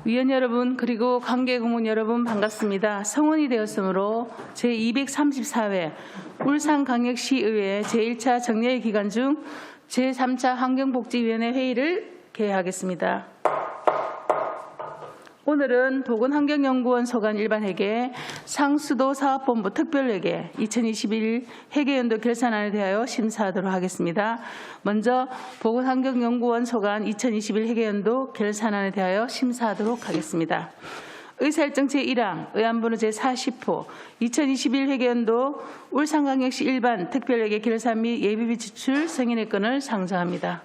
위원 여러분 그리고 관계 공무원 여러분 반갑습니다. 성원이 되었으므로 제234회 울산광역시의회 제1차 정례회 기간 중 제3차 환경복지위원회 회의를 개회하겠습니다. 오늘은 보건환경연구원 소관 일반회계, 상수도 사업본부 특별회계 2021 회계연도 결산안에 대하여 심사하도록 하겠습니다. 먼저 보건환경연구원 소관 2021 회계연도 결산안에 대하여 심사하도록 하겠습니다. 의사일정 제1항 의안번호 제40호 2021 회계연도 울산광역시 일반 특별회계 결산 및 예비비 지출 승인의 건을 상정합니다.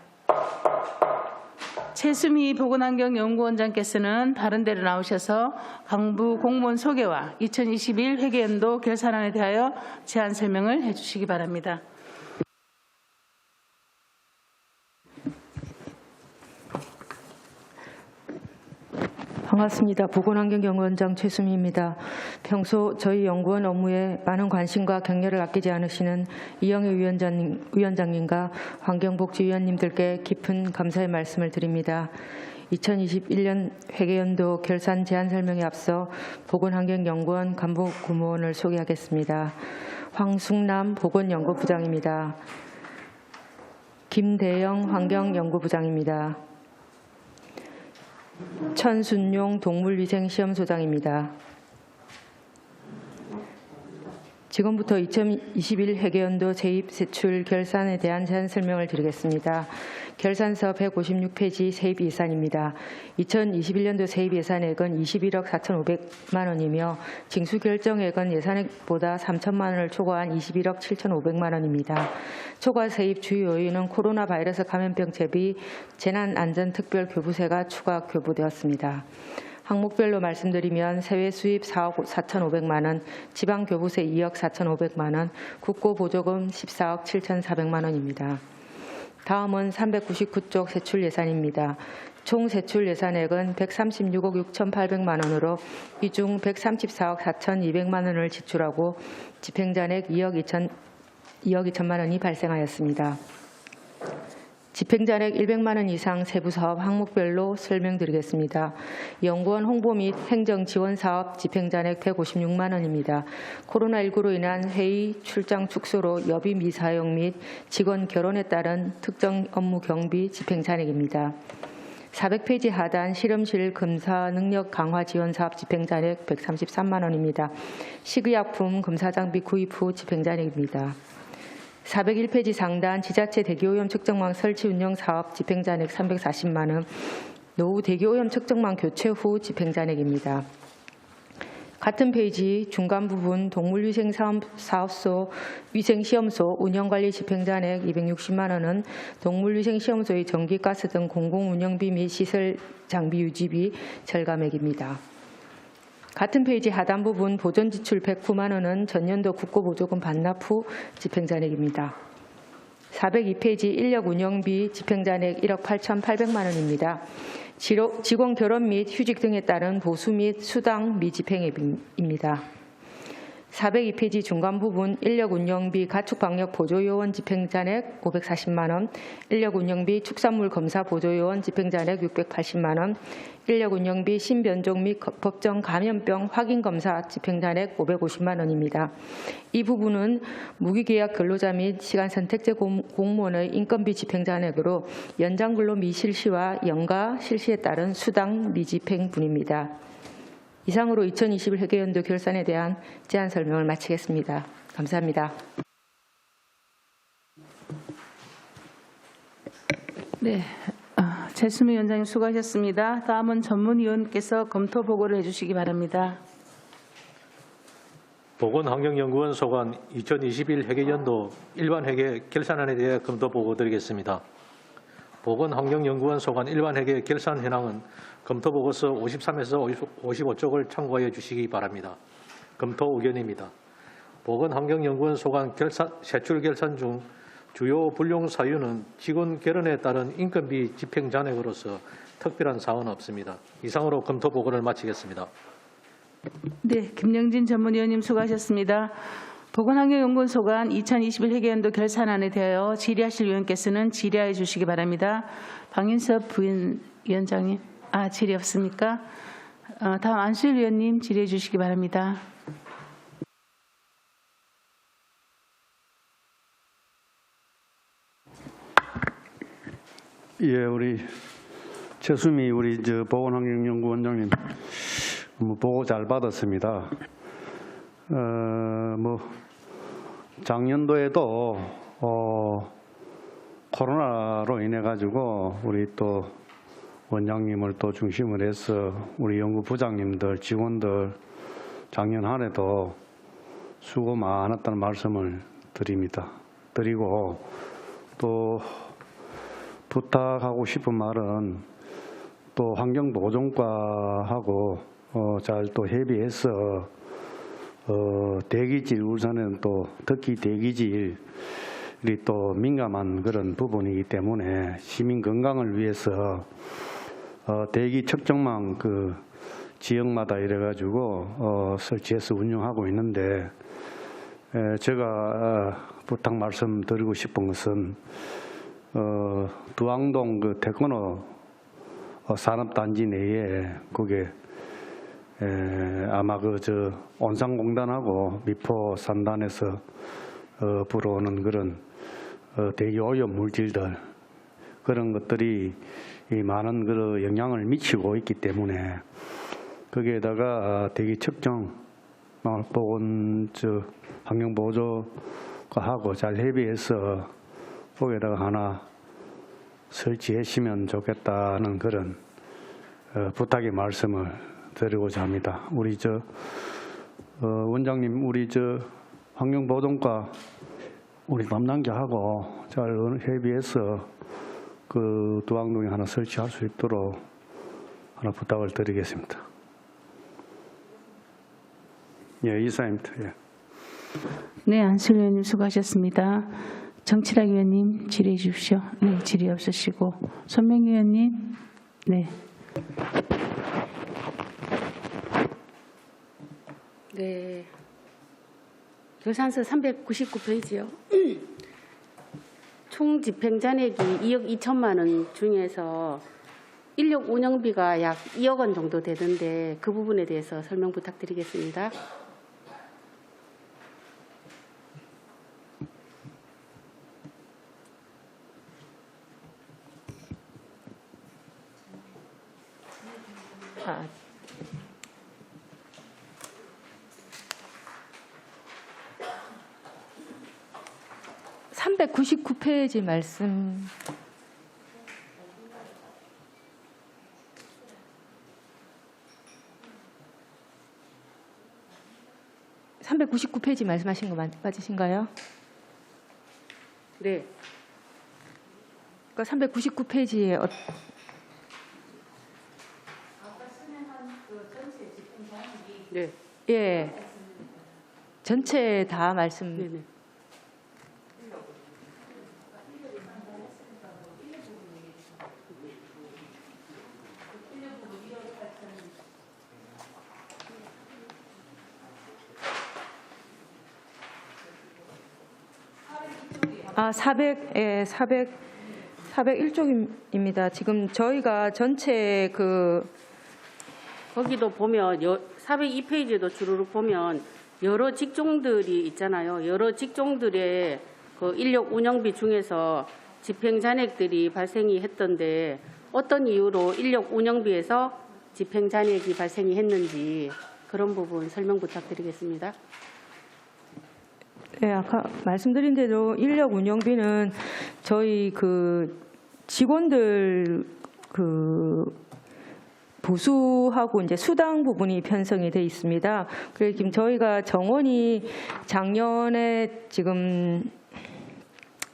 최수미 보건환경연구원장께서는 다른 데로 나오셔서 강부 공무원 소개와 2021 회계연도 결산안에 대하여 제안 설명을 해주시기 바랍니다. 반갑습니다. 보건환경연구원장 최수미입니다. 평소 저희 연구원 업무에 많은 관심과 격려를 아끼지 않으시는 이영애 위원장님과 환경복지위원님들께 깊은 감사의 말씀을 드립니다. 2021년 회계연도 결산 제안 설명에 앞서 보건환경연구원 간부공무원을 소개하겠습니다. 황숙남 보건연구부장입니다. 김대영 환경연구부장입니다. 천순용 동물위생시험소장입니다. 지금부터 2021 회계연도 세입세출 결산에 대한 제안 설명을 드리겠습니다. 결산서 156페이지 세입 예산입니다. 2021년도 세입 예산액은 21억 4,500만 원이며 징수 결정액은 예산액보다 3천만 원을 초과한 21억 7,500만 원입니다. 초과 세입 주요 요인은 코로나 바이러스 감염병 대비 재난안전특별교부세가 추가 교부되었습니다. 항목별로 말씀드리면 세외 수입 4억 4,500만 원, 지방교부세 2억 4,500만 원, 국고보조금 14억 7,400만 원입니다. 다음은 399쪽 세출 예산입니다. 총 세출 예산액은 136억 6,800만 원으로 이 중 134억 4,200만 원을 지출하고 집행잔액 2억 2천만 원이 발생하였습니다. 집행잔액 100만 원 이상 세부사업 항목별로 설명드리겠습니다. 연구원 홍보 및 행정지원사업 집행잔액 156만 원입니다. 코로나19로 인한 회의, 출장 축소로 여비 미사용 및 직원 결혼에 따른 특정 업무 경비 집행잔액입니다. 400페이지 하단 실험실 검사 능력 강화 지원 사업 집행잔액 133만 원입니다. 식의약품 검사장비 구입 후 집행잔액입니다. 401페이지 상단 지자체 대기오염 측정망 설치 운영 사업 집행잔액 340만 원, 노후 대기오염 측정망 교체 후 집행잔액입니다. 같은 페이지 중간 부분 동물위생사업소 위생시험소 운영관리 집행잔액 260만 원은 동물위생시험소의 전기, 가스 등 공공운영비 및 시설 장비 유지비 절감액입니다. 같은 페이지 하단 부분 보전지출 109만 원은 전년도 국고보조금 반납 후 집행잔액입니다. 402페이지 인력운영비 집행잔액 1억 8,800만 원입니다. 직원 결혼 및 휴직 등에 따른 보수 및 수당 미집행액입니다. 402페이지 중간 부분 인력운영비 가축방역 보조요원 집행잔액 540만 원, 인력운영비 축산물 검사 보조요원 집행잔액 680만 원, 인력운영비 신변종 및 법정 감염병 확인검사 집행잔액 550만 원입니다. 이 부분은 무기계약 근로자 및 시간선택제 공무원의 인건비 집행잔액으로 연장근로 미실시와 연가 실시에 따른 수당 미집행분입니다. 이상으로 2021 회계연도 결산에 대한 제안 설명을 마치겠습니다. 감사합니다. 네, 최수미 위원장님 수고하셨습니다. 다음은 전문위원께서 검토 보고를 해주시기 바랍니다. 보건환경연구원 소관 2021 회계연도 일반회계 결산안에 대해 검토 보고 드리겠습니다. 보건환경연구원 소관 일반회계 결산 현황은 검토보고서 53에서 55쪽을 참고해 주시기 바랍니다. 검토 의견입니다. 보건환경연구원 소관 세출 결산 중 주요 불용 사유는 직원 결혼에 따른 인건비 집행 잔액으로서 특별한 사항은 없습니다. 이상으로 검토 보고를 마치겠습니다. 네, 김영진 전문위원님 수고하셨습니다. 보건환경연구원 소관 2021 회계연도 결산안에 대하여 질의하실 위원께서는 질의하여 주시기 바랍니다. 방인섭 부위원장님. 질의 없습니까? 다음 안수일 위원님 질의해 주시기 바랍니다. 예, 우리 최수미 우리 보건환경연구원장님 보고 잘 받았습니다. 작년도에도 코로나로 인해 가지고 우리 또 원장님을 또 중심으로 해서 우리 연구부장님들, 직원들 작년 한 해도 수고 많았다는 말씀을 드리고 또 부탁하고 싶은 말은 또 환경보존과하고 잘 또 협의해서 대기질 울산에는 또 특히 대기질이 또 민감한 그런 부분이기 때문에 시민 건강을 위해서 대기 측정망 그 지역마다 이래가지고 설치해서 운영하고 있는데 제가 부탁 말씀드리고 싶은 것은 두앙동 그 태권호 산업단지 내에 그게 아마 온산공단하고 미포 산단에서 불어오는 그런 대기 오염 물질들 그런 것들이 이 많은 그 영향을 미치고 있기 때문에 거기에다가 대기 측정 보건 환경보조과하고 잘 협의해서 거기에다가 하나 설치해 주시면 좋겠다는 그런 부탁의 말씀을 드리고자 합니다. 우리 원장님 우리 환경보존과 우리 담당자하고 잘 협의해서 그 두앙동에 하나 설치할 수 있도록 하나 부탁을 드리겠습니다. 예, 이사입니다. 예. 네, 안수일 위원님 수고하셨습니다. 정치락 위원님 질의해 주십시오. 네, 질의 없으시고 손명희 위원님. 네. 네. 결산서 399페이지요. 총 집행잔액이 2억 2천만 원 중에서 인력 운영비가 약 2억 원 정도 되던데 그 부분에 대해서 설명 부탁드리겠습니다. 아, (399페이지) 말씀. (399페이지) 말씀하신 거 맞으신가요? 네. 그러니까 (399페이지에) 네. 예, 전체 다 말씀. 네네. 아, 401쪽입니다. 지금 저희가 전체 거기도 보면 402페이지에도 주르륵 보면 여러 직종들이 있잖아요. 여러 직종들의 그 인력 운영비 중에서 집행 잔액들이 발생이 했던데 어떤 이유로 인력 운영비에서 집행 잔액이 발생이 했는지 그런 부분 설명 부탁드리겠습니다. 네, 아까 말씀드린 대로 인력 운영비는 저희 직원들 보수하고 이제 수당 부분이 편성이 돼 있습니다. 그래서 지금 저희가 정원이 작년에 지금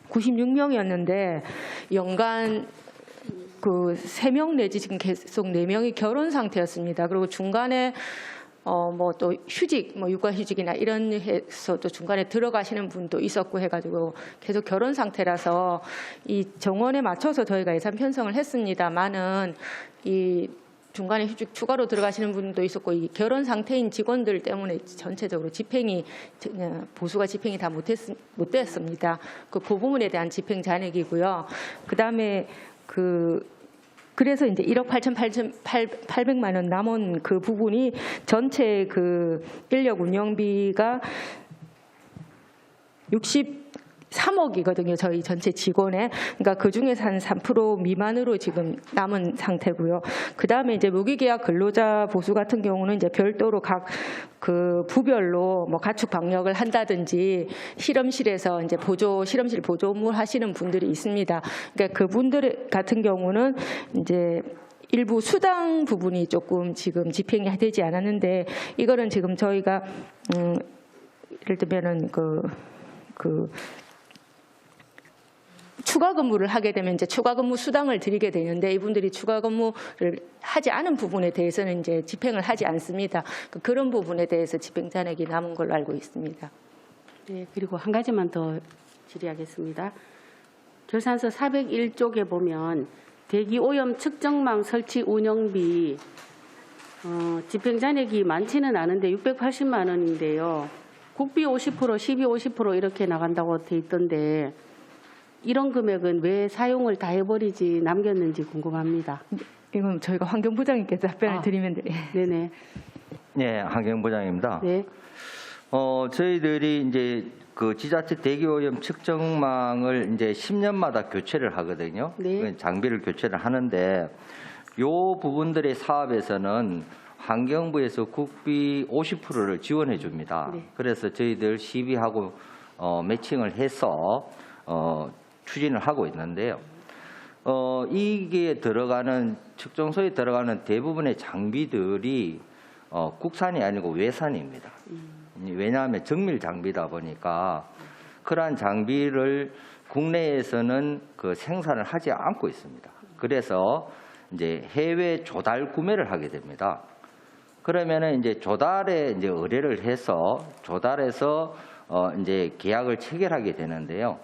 96명이었는데 연간 3명 내지 지금 계속 4명이 결혼 상태였습니다. 그리고 중간에 또 휴직, 육아휴직이나 이런 해서 또 중간에 들어가시는 분도 있었고 해가지고 계속 결혼 상태라서 이 정원에 맞춰서 저희가 예산 편성을 했습니다만은 이 중간에 휴직 추가로 들어가시는 분도 있었고 이 결혼 상태인 직원들 때문에 전체적으로 보수가 집행이 다 못 됐습니다. 그 부분에 대한 집행 잔액이고요. 그다음에 그래서 이제 1억 8,800만 원 남은 그 부분이 전체 그 인력 운영비가 63억이거든요. 저희 전체 직원의. 그러니까 그중에서 한 3% 미만으로 지금 남은 상태고요. 그다음에 이제 무기계약 근로자 보수 같은 경우는 이제 별도로 각 그 부별로 뭐 가축 방역을 한다든지 실험실에서 이제 실험실 보조 업무 하시는 분들이 있습니다. 그러니까 그분들 같은 경우는 이제 일부 수당 부분이 조금 지금 집행이 되지 않았는데 이거는 지금 저희가 예를 들면은 그 추가 근무를 하게 되면 이제 추가 근무 수당을 드리게 되는데 이분들이 추가 근무를 하지 않은 부분에 대해서는 이제 집행을 하지 않습니다. 그런 부분에 대해서 집행 잔액이 남은 걸로 알고 있습니다. 네, 그리고 한 가지만 더 질의하겠습니다. 결산서 401쪽에 보면 대기 오염 측정망 설치 운영비 집행 잔액이 많지는 않은데 680만 원인데요. 국비 50%, 시비 50% 이렇게 나간다고 돼 있던데 이런 금액은 왜 사용을 다 해버리지 남겼는지 궁금합니다. 이건 저희가 환경부장님께서 답변을 드리면 돼요. 네네. 네, 환경부장입니다. 네. 저희들이 이제 그 지자체 대기오염 측정망을 이제 10년마다 교체를 하거든요. 네. 장비를 교체를 하는데 요 부분들의 사업에서는 환경부에서 국비 50%를 지원해 줍니다. 네. 그래서 저희들 시비하고 매칭을 해서 추진을 하고 있는데요. 이게 들어가는 측정소에 들어가는 대부분의 장비들이 국산이 아니고 외산입니다. 왜냐하면 정밀 장비다 보니까 그러한 장비를 국내에서는 그 생산을 하지 않고 있습니다. 그래서 이제 해외 조달 구매를 하게 됩니다. 그러면은 이제 조달에 이제 의뢰를 해서 조달해서 이제 계약을 체결하게 되는데요.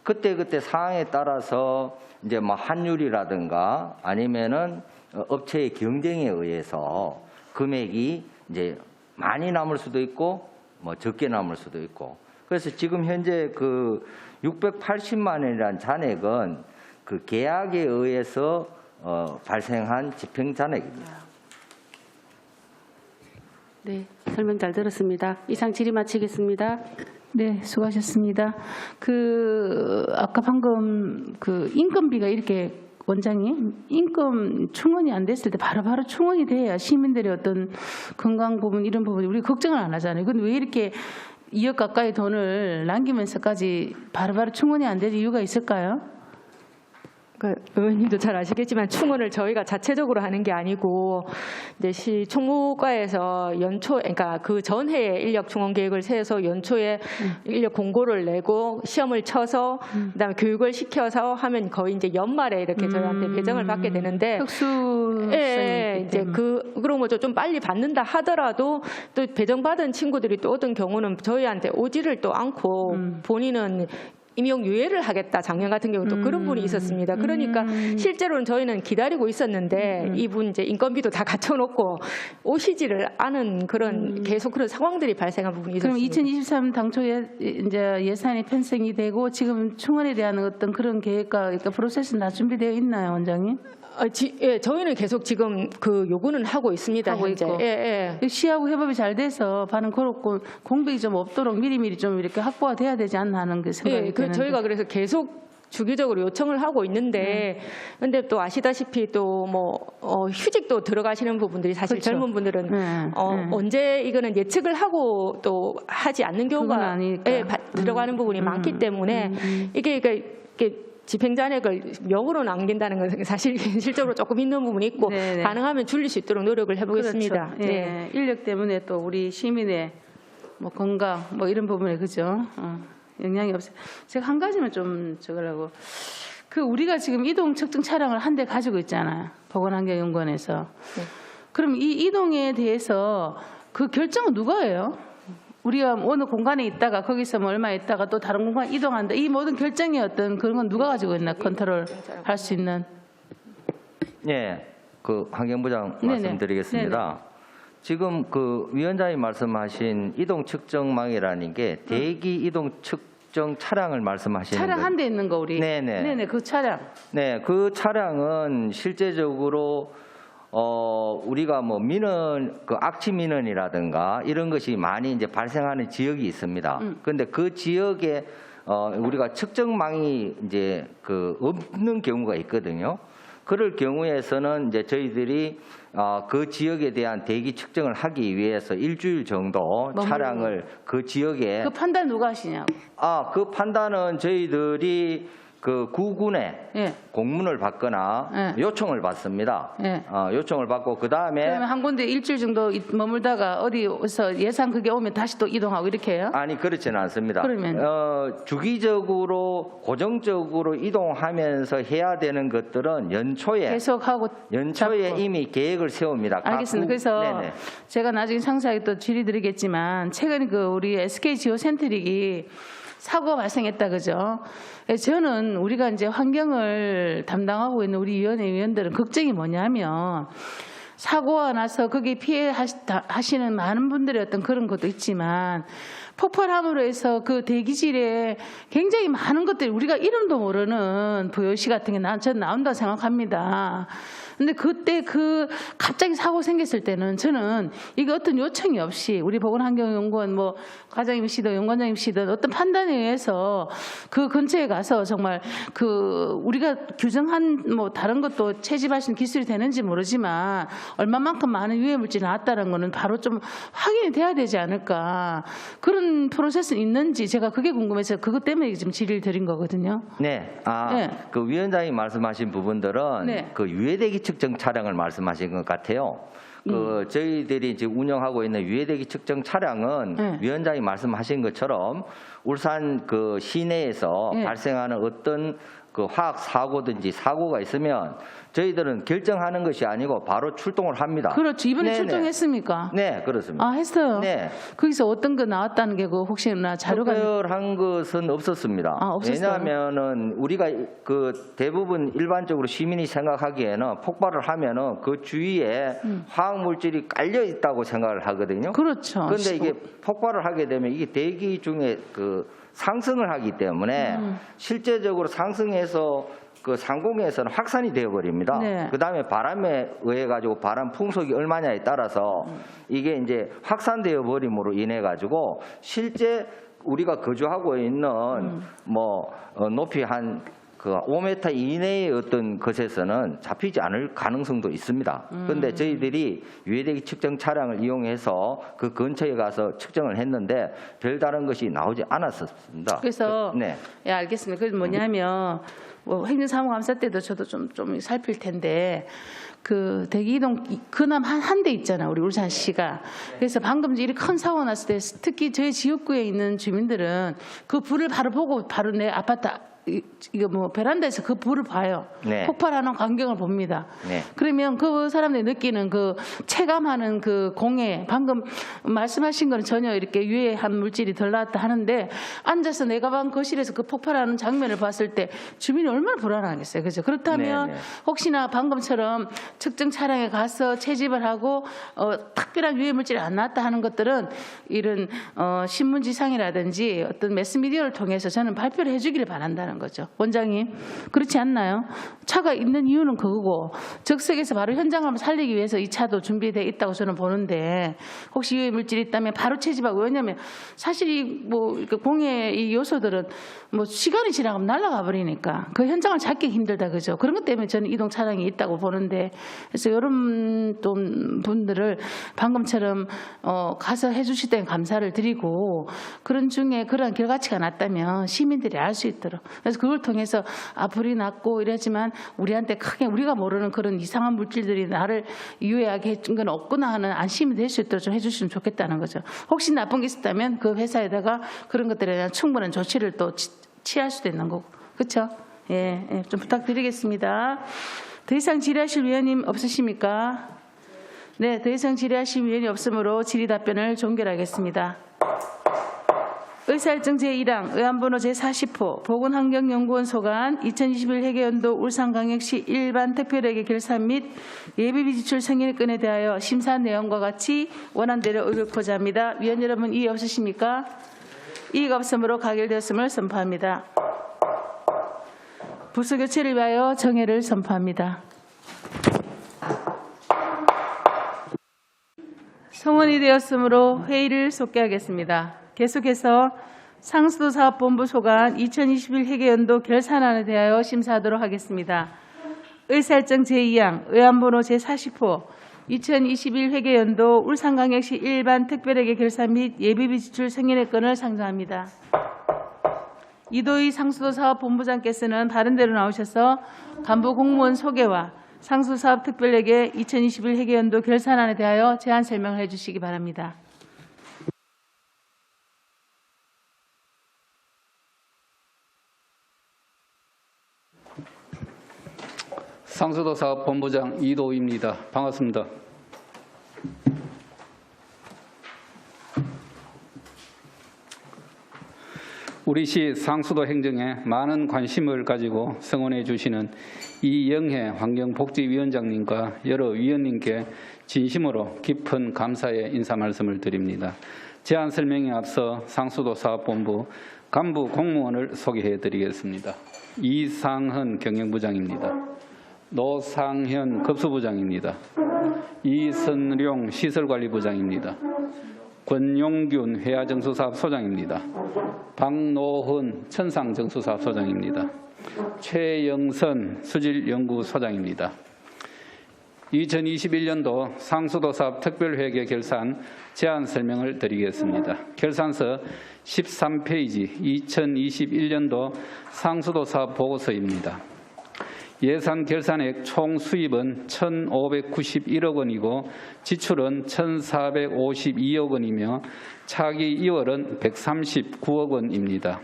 그때 상황에 따라서 이제 뭐 환율이라든가 아니면은 업체의 경쟁에 의해서 금액이 이제 많이 남을 수도 있고 뭐 적게 남을 수도 있고 그래서 지금 현재 그 680만 원이라는 잔액은 그 계약에 의해서 발생한 집행 잔액입니다. 네, 설명 잘 들었습니다. 이상 질의 마치겠습니다. 네, 수고하셨습니다. 아까 방금 인건비가 이렇게 원장님, 인건 충원이 안 됐을 때 바로바로 충원이 돼야 시민들의 어떤 건강 부분 이런 부분 우리 걱정을 안 하잖아요. 근데 왜 이렇게 2억 가까이 돈을 남기면서까지 바로바로 충원이 안 될 이유가 있을까요? 그러니까 의원님도 잘 아시겠지만 충원을 저희가 자체적으로 하는 게 아니고 이제 시 총무과에서 그러니까 그 전해에 인력 충원 계획을 세워서 연초에 인력 공고를 내고 시험을 쳐서 그다음에 교육을 시켜서 하면 거의 이제 연말에 이렇게 저희한테 배정을 받게 되는데 특수성이 이제 그런 거죠. 좀 빨리 받는다 하더라도 또 배정받은 친구들이 또 어떤 경우는 저희한테 오지를 또 않고 본인은 임용 유예를 하겠다. 작년 같은 경우 또 그런 분이 있었습니다. 그러니까 실제로는 저희는 기다리고 있었는데 이분 이제 인건비도 다 갖춰놓고 오시지를 않은 그런 계속 그런 상황들이 발생한 부분이 그럼 있었습니다. 2023 당초에 이제 예산이 편성이 되고 지금 충원에 대한 어떤 그런 계획과 그러니까 프로세스는 다 준비되어 있나요, 원장님? 예, 저희는 계속 지금 그 요구는 하고 있습니다. 하고 현재. 있고. 예. 시하고 협업이 잘 돼서 반응 그렇고 공백이 좀 없도록 미리미리 좀 이렇게 확보가 돼야 되지 않나 하는 그 생각이 예, 드는데. 저희가 그래서 계속 주기적으로 요청을 하고 있는데, 근데 또 아시다시피 또 뭐 휴직도 들어가시는 부분들이 사실 그렇죠. 젊은 분들은 네. 언제 이거는 예측을 하고 또 하지 않는 그건 경우가 아니니까. 들어가는 부분이 많기 때문에 이게 집행 잔액을 역으로 남긴다는 건 사실 현실적으로 조금 있는 부분이 있고 네네. 가능하면 줄일 수 있도록 노력을 해보겠습니다. 그렇죠. 예. 인력 때문에 또 우리 시민의 뭐 건강 뭐 이런 부분에 그죠? 영향이 없어요. 제가 한 가지만 좀 적으려고. 우리가 지금 이동 측정 차량을 한 대 가지고 있잖아요. 보건환경연구원에서. 네. 그럼 이 이동에 대해서 그 결정은 누가 해요? 우리가 어느 공간에 있다가 거기서 뭐 얼마 있다가 또 다른 공간 이동한다. 이 모든 결정의 어떤 그런 건 누가 가지고 있나 컨트롤 할 수 있는. 네, 그 환경부장 네네. 말씀드리겠습니다. 지금 그 위원장이 말씀하신 이동 측정망이라는 게 대기 이동 측정 차량을 말씀하시는 거예요? 차량 한 대 있는 거 우리. 네네. 네네 그 차량. 네, 그 차량은 실제적으로 우리가 뭐 민원, 그 악취 민원이라든가 이런 것이 많이 이제 발생하는 지역이 있습니다. 그런데 그 지역에 우리가 측정망이 이제 그 없는 경우가 있거든요. 그럴 경우에서는 이제 저희들이 그 지역에 대한 대기 측정을 하기 위해서 일주일 정도 머무르는 차량을 그 지역에 그 판단 누가 하시냐고. 그 판단은 저희들이 그 구군에 예. 공문을 받거나 예. 요청을 받습니다. 예. 요청을 받고 그다음에 그러면 한 군데 일주일 정도 머물다가 어디서 예상 그게 오면 다시 또 이동하고 이렇게 해요? 아니 그렇지는 않습니다. 그러면? 주기적으로 고정적으로 이동하면서 해야 되는 것들은 연초에 계속하고 잡고. 이미 계획을 세웁니다. 각 알겠습니다. 그래서 네네. 제가 나중에 상세하게 또 질의드리겠지만 최근 그 우리 SK 지오센트릭이 사고가 발생했다 그죠? 저는 우리가 이제 환경을 담당하고 있는 우리 위원회 위원들은 걱정이 뭐냐면 사고가 나서 거기에 피해 하시는 많은 분들의 어떤 그런 것도 있지만 폭발함으로 해서 그 대기질에 굉장히 많은 것들이 우리가 이름도 모르는 VOC 같은 게 저는 나온다고 생각합니다. 근데 그때 그 갑자기 사고 생겼을 때는 저는 이게 어떤 요청이 없이 우리 보건환경연구원 뭐 과장님이시든 연구원장님이시든 어떤 판단에 의해서 그 근처에 가서 정말 그 우리가 규정한 뭐 다른 것도 채집할 수 있는 기술이 되는지 모르지만 얼마만큼 많은 유해 물질이 나왔다는 거는 바로 좀 확인이 돼야 되지 않을까 그런 프로세스는 있는지 제가 그게 궁금해서 그것 때문에 지금 질의를 드린 거거든요. 네. 네. 그 위원장이 말씀하신 부분들은 네. 그 유해대기 측정 차량을 말씀하신 것 같아요. 그 저희들이 이제 운영하고 있는 유해대기 측정 차량은 네. 위원장이 말씀하신 것처럼 울산 그 시내에서 네. 발생하는 어떤 그 화학 사고든지 사고가 있으면 저희들은 결정하는 것이 아니고 바로 출동을 합니다. 그렇죠. 이번에 네네. 출동했습니까? 네, 그렇습니다. 아, 했어요? 네. 거기서 어떤 거 나왔다는 게 그 혹시나 자료가 특별한 것은 없었습니다. 아, 없었어요? 왜냐하면은 우리가 그 대부분 일반적으로 시민이 생각하기에는 폭발을 하면은 그 주위에 화학 물질이 깔려 있다고 생각을 하거든요. 그렇죠. 그런데 이게 폭발을 하게 되면 이게 대기 중에 그 상승을 하기 때문에 실제적으로 상승해서 그 상공에서는 확산이 되어버립니다. 네. 그 다음에 바람에 의해 가지고 바람 풍속이 얼마냐에 따라서 이게 이제 확산되어 버림으로 인해 가지고 실제 우리가 거주하고 있는 뭐 높이 한 그 5m 이내의 어떤 것에서는 잡히지 않을 가능성도 있습니다. 그런데 저희들이 유해대기 측정 차량을 이용해서 그 근처에 가서 측정을 했는데 별다른 것이 나오지 않았었습니다. 그래서 네. 예, 알겠습니다. 그게 뭐냐면 뭐 행정사무감사 때도 저도 좀 살필 텐데 그 대기이동 근암 한 대 있잖아 우리 울산시가. 그래서 방금 이렇게 큰 사고 났을 때 특히 저희 지역구에 있는 주민들은 그 불을 바로 보고 바로 내 아파트 이거 뭐 베란다에서 그 불을 봐요. 네. 폭발하는 광경을 봅니다. 네. 그러면 그 사람들이 느끼는 그 체감하는 그 공해 방금 말씀하신 거는 전혀 이렇게 유해한 물질이 덜 나왔다 하는데 앉아서 내 가방 거실에서 그 폭발하는 장면을 봤을 때 주민이 얼마나 불안하겠어요. 그죠? 그렇다면 네, 네. 혹시나 방금처럼 측정 차량에 가서 채집을 하고 특별한 유해 물질이 안 나왔다 하는 것들은 이런 신문지상이라든지 어떤 매스미디어를 통해서 저는 발표를 해주기를 바란다는 거죠. 원장님 그렇지 않나요? 차가 있는 이유는 그거고 적색에서 바로 현장을 살리기 위해서 이 차도 준비되어 있다고 저는 보는데 혹시 유해 물질이 있다면 바로 채집하고 왜냐하면 사실 이뭐 공해 이 요소들은 뭐 시간이 지나가면 날아가 버리니까 그 현장을 찾기 힘들다 그죠? 그런 것 때문에 저는 이동 차량이 있다고 보는데 그래서 이런 또 분들을 방금처럼 가서 해주실 때 감사를 드리고 그런 중에 그런 결과치가 났다면 시민들이 알 수 있도록 그래서 그걸 통해서 불이 났고 이러지만 우리한테 크게 우리가 모르는 그런 이상한 물질들이 나를 유해하게 해준 건 없구나 하는 안심이 될 수 있도록 좀 해주시면 좋겠다는 거죠. 혹시 나쁜 게 있었다면 그 회사에다가 그런 것들에 대한 충분한 조치를 또 취할 수도 있는 거고 그렇죠? 예, 좀 부탁드리겠습니다. 더 이상 질의하실 위원님 없으십니까? 네, 더 이상 질의하실 위원이 없으므로 질의 답변을 종결하겠습니다. 의사일정 제1항 의안번호 제40호 보건환경연구원 소관 2021 회계연도 울산광역시 일반 특별회계 결산 및 예비비 지출 승인건에 대하여 심사한 내용과 같이 원안대로 의결코자 합니다. 위원 여러분 이의 없으십니까? 이의가 없으므로 가결되었음을 선포합니다. 부서 교체를 위하여 정회를 선포합니다. 성원이 되었으므로 회의를 속개하겠습니다. 계속해서 상수도 사업본부 소관 2021 회계연도 결산안에 대하여 심사하도록 하겠습니다. 의사일정 제2항 의안번호 제40호 2021 회계연도 울산광역시 일반 특별회계 결산 및 예비비 지출 승인의 건을 상정합니다. 이도희 상수도 사업본부장께서는 다른 데로 나오셔서 간부 공무원 소개와 상수사업 특별회계 2021 회계연도 결산안에 대하여 제안 설명을 해주시기 바랍니다. 상수도 사업본부장 이도희입니다. 반갑습니다. 우리 시 상수도 행정에 많은 관심을 가지고 성원해 주시는 이영혜 환경복지위원장님과 여러 위원님께 진심으로 깊은 감사의 인사 말씀을 드립니다. 제안 설명에 앞서 상수도 사업본부 간부 공무원을 소개해 드리겠습니다. 이상헌 경영부장입니다. 노상현 급수부장입니다. 이선룡 시설관리부장입니다. 권용균 회화정수사업소장입니다. 박노훈 천상정수사업소장입니다. 최영선 수질연구소장입니다. 2021년도 상수도 사업 특별회계 결산 제안 설명을 드리겠습니다. 결산서 13페이지 2021년도 상수도 사업 보고서입니다. 예산 결산액 총 수입은 1,591억 원이고 지출은 1,452억 원이며 차기 2월은 139억 원입니다.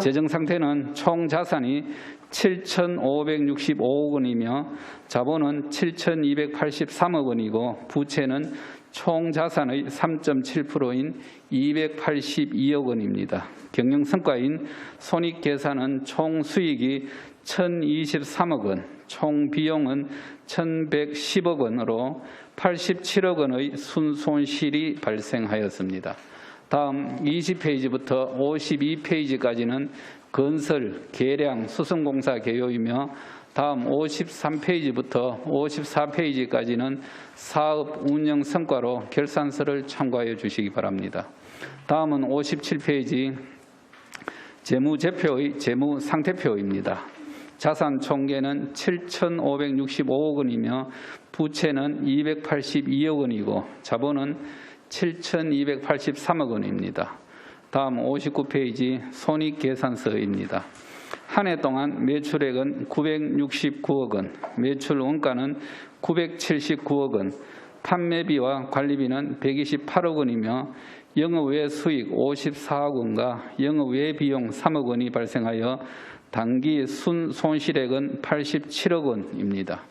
재정 상태는 총 자산이 7,565억 원이며 자본은 7,283억 원이고 부채는 총 자산의 3.7%인 282억 원입니다. 경영 성과인 손익 계산은 총 수익이 1,023억 원, 총 비용은 1,110억 원으로 87억 원의 순손실이 발생하였습니다. 다음 20페이지부터 52페이지까지는 건설, 계량, 수송공사 개요이며 다음 53페이지부터 54페이지까지는 사업 운영 성과로 결산서를 참고하여 주시기 바랍니다. 다음은 57페이지 재무제표의 재무상태표입니다. 자산 총계는 7,565억 원이며 부채는 282억 원이고 자본은 7,283억 원입니다. 다음 59페이지 손익계산서입니다. 한 해 동안 매출액은 969억 원, 매출 원가는 979억 원, 판매비와 관리비는 128억 원이며 영업외 수익 54억 원과 영업외 비용 3억 원이 발생하여 단기 순손실액은 87억 원입니다.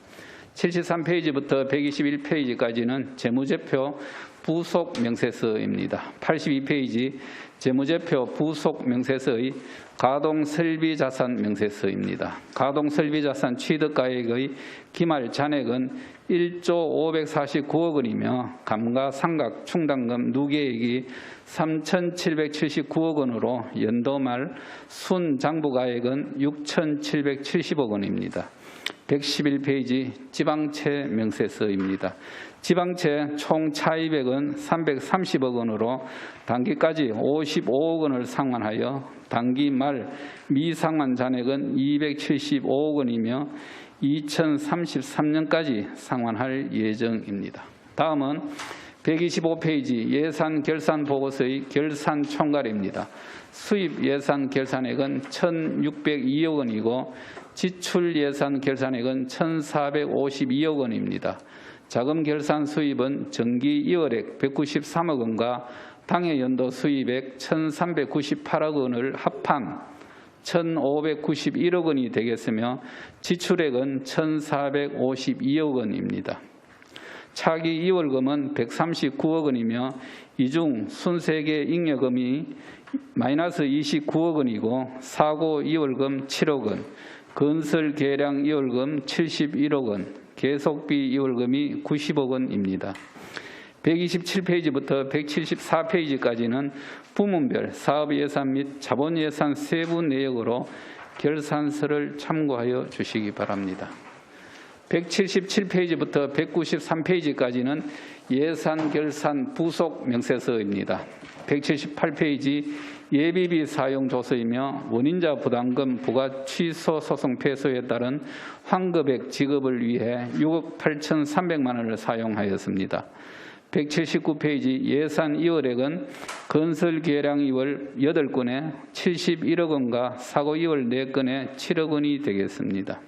73페이지부터 121페이지까지는 재무제표 부속 명세서입니다. 82페이지 재무제표 부속 명세서의 가동설비자산 명세서입니다. 가동설비자산 취득가액의 기말 잔액은 1조 549억 원이며 감가상각 충당금 누계액이 3,779억 원으로 연도말 순장부가액은 6,770억 원입니다. 111페이지 지방채 명세서입니다. 지방채 총 차입액은 330억 원으로 단기까지 55억 원을 상환하여 단기 말 미상환 잔액은 275억 원이며 2033년까지 상환할 예정입니다. 다음은 125페이지 예산 결산 보고서의 결산 총괄입니다. 수입 예산 결산액은 1,602억 원이고 지출 예산 결산액은 1,452억 원입니다. 자금 결산 수입은 정기 2월액 193억 원과 당해 연도 수입액 1,398억 원을 합한 1,591억 원이 되겠으며 지출액은 1,452억 원입니다. 차기 2월금은 139억 원이며 이중 순세계 잉여금이 마이너스 29억 원이고 사고 2월금 7억 원, 건설 계량 2월금 71억 원, 계속비 2월금이 90억 원입니다. 127페이지부터 174페이지까지는 부문별 사업 예산 및 자본 예산 세부 내역으로 결산서를 참고하여 주시기 바랍니다. 177페이지부터 193페이지까지는 예산 결산 부속 명세서입니다. 178페이지 예비비 사용 조서이며 원인자 부담금 부과 취소 소송 패소에 따른 환급액 지급을 위해 6억 8,300만 원을 사용하였습니다. 179페이지 예산 이월액은 건설 계량 이월 8건에 71억 원과 사고 이월 4건에 7억 원이 되겠습니다.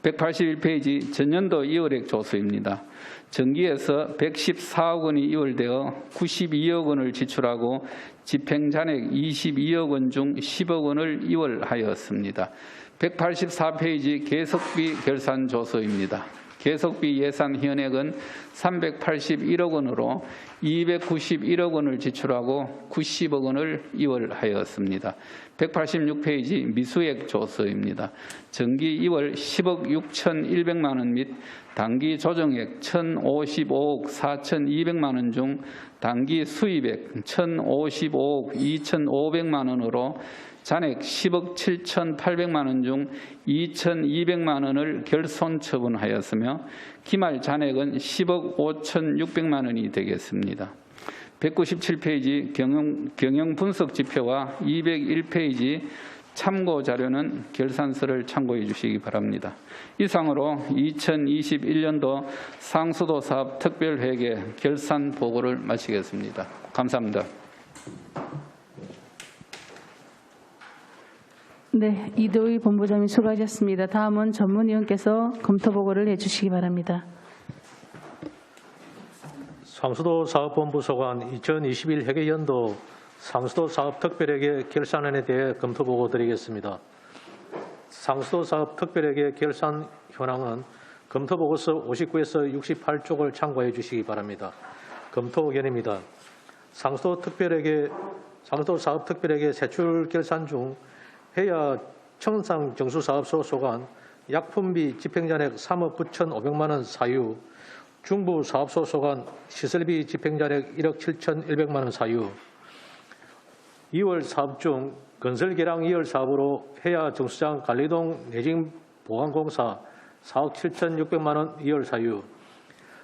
181페이지 전년도 이월액 조서입니다. 정기에서 114억 원이 이월되어 92억 원을 지출하고 집행잔액 22억 원 중 10억 원을 이월하였습니다. 184페이지 계속비 결산 조서입니다. 계속비 예산 현액은 381억 원으로 291억 원을 지출하고 90억 원을 이월하였습니다. 186페이지 미수액 조서입니다. 정기 이월 10억 6,100만 원 및 단기 조정액 1,055억 4,200만 원 중 단기 수입액 1,055억 2,500만 원으로 잔액 10억 7,800만 원 중 2,200만 원을 결손 처분하였으며 기말 잔액은 10억 5,600만 원이 되겠습니다. 197페이지 경영 분석 지표와 201페이지 참고 자료는 결산서를 참고해 주시기 바랍니다. 이상으로 2021년도 상수도 사업 특별회계 결산 보고를 마치겠습니다. 감사합니다. 네, 이도희 본부장님 수고하셨습니다. 다음은 전문위원께서 검토 보고를 해주시기 바랍니다. 상수도 사업본부 소관 2021 회계연도 상수도 사업 특별회계 결산안에 대해 검토 보고 드리겠습니다. 상수도 사업 특별회계 결산 현황은 검토 보고서 59에서 68쪽을 참고해 주시기 바랍니다. 검토 의견입니다. 상수도 사업 특별회계 세출 결산 중 해야 청상 정수사업소 소관 약품비 집행잔액 3억 9,500만 원 사유, 중부 사업소 소관 시설비 집행잔액 1억 7,100만 원 사유, 2월 사업 중 건설 계량 2월 사업으로 해야 정수장 관리동 내진 보강공사 4억 7,600만 원 2월 사유,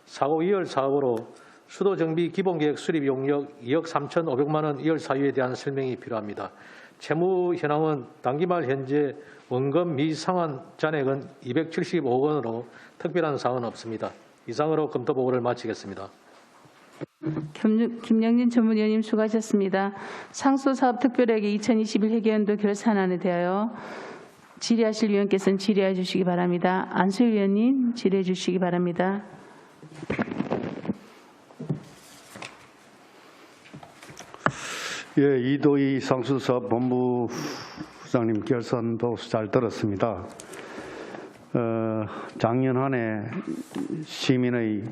사고 2월 사업으로 수도 정비 기본계획 수립 용역 2억 3,500만 원 2월 사유에 대한 설명이 필요합니다. 채무 현황은 당기말 현재 원금 미상환 잔액은 275억 원으로 특별한 사항은 없습니다. 이상으로 검토 보고를 마치겠습니다. 김영진 전문위원님 수고하셨습니다. 상수사업 특별회계 2021 회계연도 결산안에 대하여 질의하실 위원께서는 질의해 주시기 바랍니다. 안수일 위원님 질의해 주시기 바랍니다. 예, 이도희 상수사업 본부장님 결산도 잘 들었습니다. 작년 한 해 시민의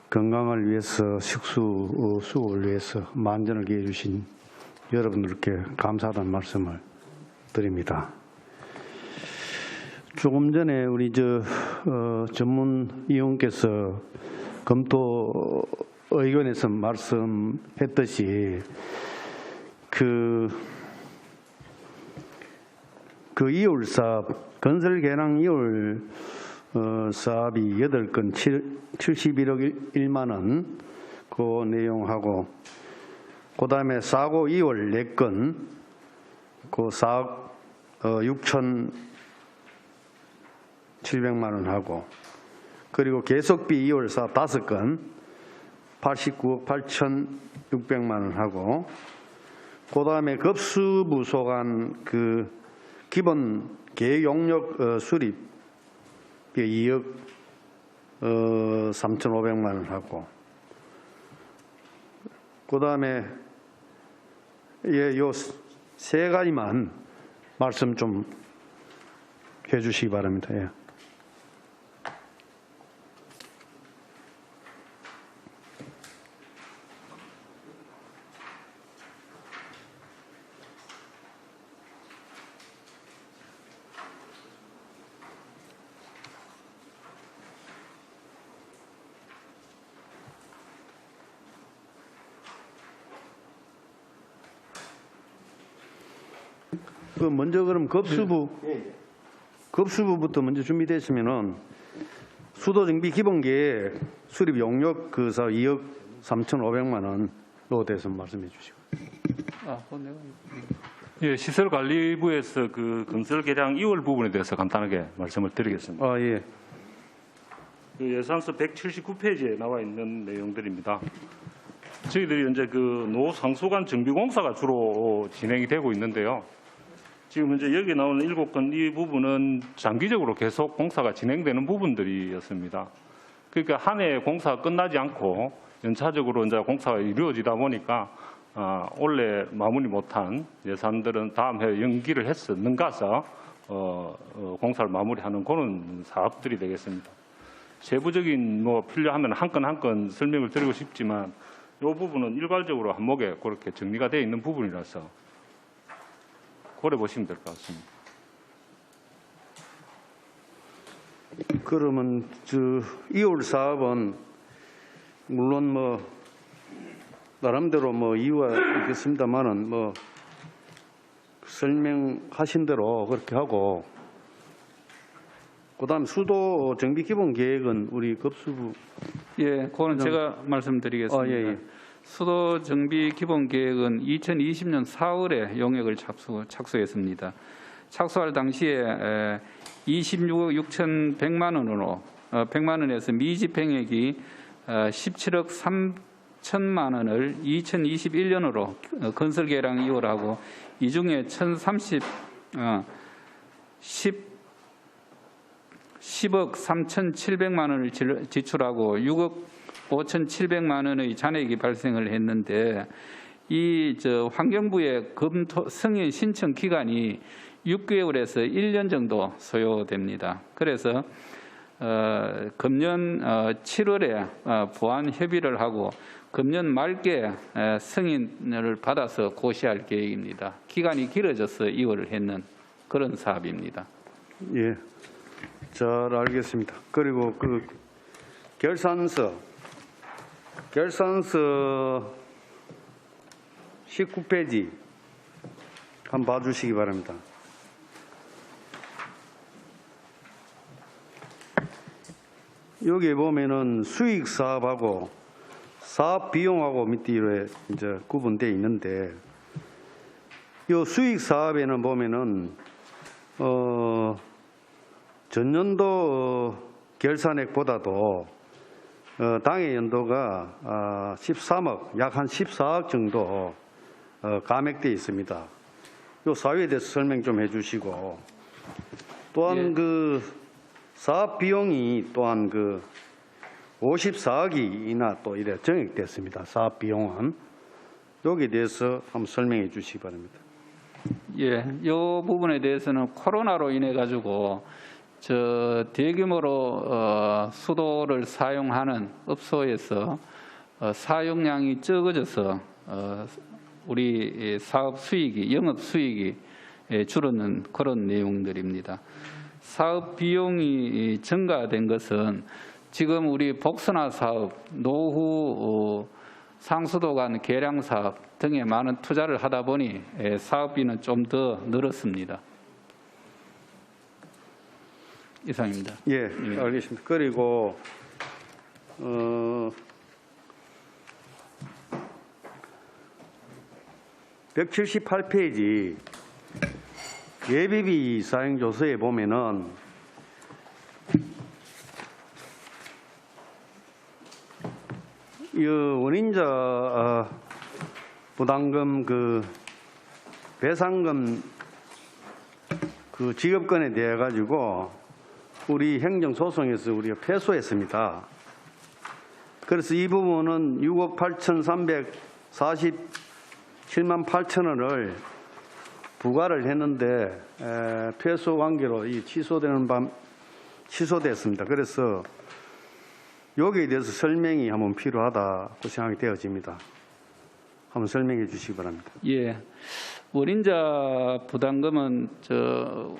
건강을 위해서 식수 수급을 위해서 만전을 기해 주신 여러분들께 감사하다는 말씀을 드립니다. 조금 전에 우리 전문위원께서 검토 의견에서 말씀했듯이 그 이월 사업 건설 계량 이월 사업이 8건 71억 1만 원 그 내용하고 그다음에 사고 2월 4건 그 4억 6,700만 원 하고 그리고 계속비 2월 사업 5건 89억 8,600만 원 하고 그다음에 급수부 소관 그 기본 계획 용역 수립 2억 3,500만 원 하고 그다음에 요 세 가지만 말씀 좀 해주시기 바랍니다. 예. 그 먼저 그럼 급수부부터 먼저 준비됐으면은 수도 정비 기본계획 수립 용역 그 사업 2억 3,500만 원로 대해서 말씀해 주시고. 예, 시설관리부에서 그 건설 계량 2월 부분에 대해서 간단하게 말씀을 드리겠습니다. 아 예. 그 예산서 179페이지에 나와 있는 내용들입니다. 저희들이 현재 그 노상수관 정비공사가 주로 진행이 되고 있는데요. 지금 현재 여기 나오는 7건 이 부분은 장기적으로 계속 공사가 진행되는 부분들이었습니다. 그러니까 한 해 공사가 끝나지 않고 연차적으로 이제 공사가 이루어지다 보니까 올해 마무리 못한 예산들은 다음 해 연기를 해서 능가서 공사를 마무리하는 그런 사업들이 되겠습니다. 세부적인 뭐 필요하면 한 건 한 건 설명을 드리고 싶지만 이 부분은 일괄적으로 한목에 그렇게 정리가 되어 있는 부분이라서 고려 보시면 될 것 같습니다. 그러면 저 2월 사업은 물론 뭐 나름대로 뭐 이유가 있겠습니다만은 뭐 설명하신 대로 그렇게 하고 그다음 수도 정비 기본 계획은 우리 급수부 예, 그거는 제가 말씀드리겠습니다. 예. 수도 정비 기본 계획은 2020년 4월에 용역을 착수했습니다. 착수할 당시에 26억 6,100만 원으로 100만 원에서 미집행액이 17억 3천만 원을 2021년으로 건설 계량 이월하고 이 중에 10억 3,700만 원을 지출하고 6억 5,700만 원의 잔액이 발생을 했는데 이 환경부의 검토 승인 신청 기간이 6개월에서 1년 정도 소요됩니다. 그래서 금년 7월에 보완 협의를 하고 금년 말께 승인을 받아서 고시할 계획입니다. 기간이 길어져서 이월을 했는 그런 사업입니다. 예, 잘 알겠습니다. 그리고 그 결산서 19페이지 한번 봐주시기 바랍니다. 여기 보면은 수익 사업하고 사업 비용하고 밑에 이제 구분되어 있는데 이 수익 사업에는 보면은 전년도 결산액보다도 당해 연도가 13억, 약 한 14억 정도 감액되어 있습니다. 이 사유에 대해서 설명 좀 해주시고 또한 그 사업 비용이 또한 그 54억이나 또 이래 정액됐습니다. 사업 비용은 여기에 대해서 한번 설명해 주시기 바랍니다. 예, 이 부분에 대해서는 코로나로 인해 가지고 대규모로 수도를 사용하는 업소에서 사용량이 적어져서 우리 사업 수익이 영업 수익이 줄었는 그런 내용들입니다. 사업 비용이 증가된 것은 지금 우리 복선화 사업, 노후 상수도 간 계량 사업 등에 많은 투자를 하다 보니 사업비는 좀 더 늘었습니다. 이상입니다. 예, 알겠습니다. 그리고 178페이지 예비비 사용 조서에 보면은 이 원인자 부담금 그 배상금 그 지급건에 대해 가지고 우리 행정소송에서 우리가 패소했습니다. 그래서 이 부분은 6억 8,347만 8천 원을 부과를 했는데 패소 관계로 이 취소됐습니다. 그래서 여기에 대해서 설명이 한번 필요하다고 생각이 되어집니다. 한번 설명해 주시기 바랍니다. 예, 원인자 부담금은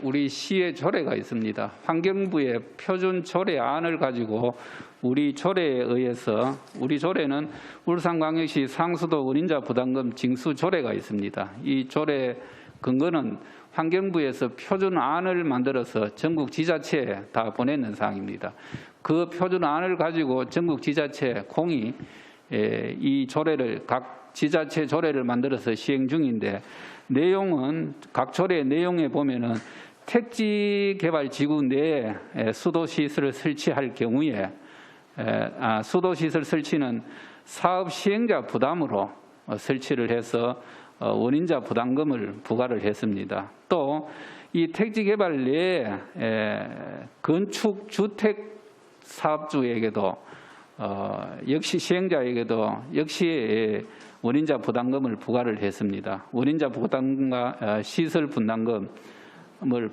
우리 시의 조례가 있습니다. 환경부의 표준 조례안을 가지고 우리 조례에 의해서 우리 조례는 울산광역시 상수도 원인자 부담금 징수 조례가 있습니다. 이 조례 근거는 환경부에서 표준안을 만들어서 전국 지자체에 다 보내는 사항입니다. 그 표준안을 가지고 전국 지자체 공이 이 조례를 각 지자체 조례를 만들어서 시행 중인데 내용은 각 조례 내용에 보면은 택지 개발 지구 내에 수도 시설을 설치할 경우에 수도 시설 설치는 사업 시행자 부담으로 설치를 해서 원인자 부담금을 부과를 했습니다. 또 이 택지 개발 내에 건축 주택 사업주에게도 역시 시행자에게도 역시 원인자 부담금을 부과를 했습니다. 원인자 부담금과 시설 분담금을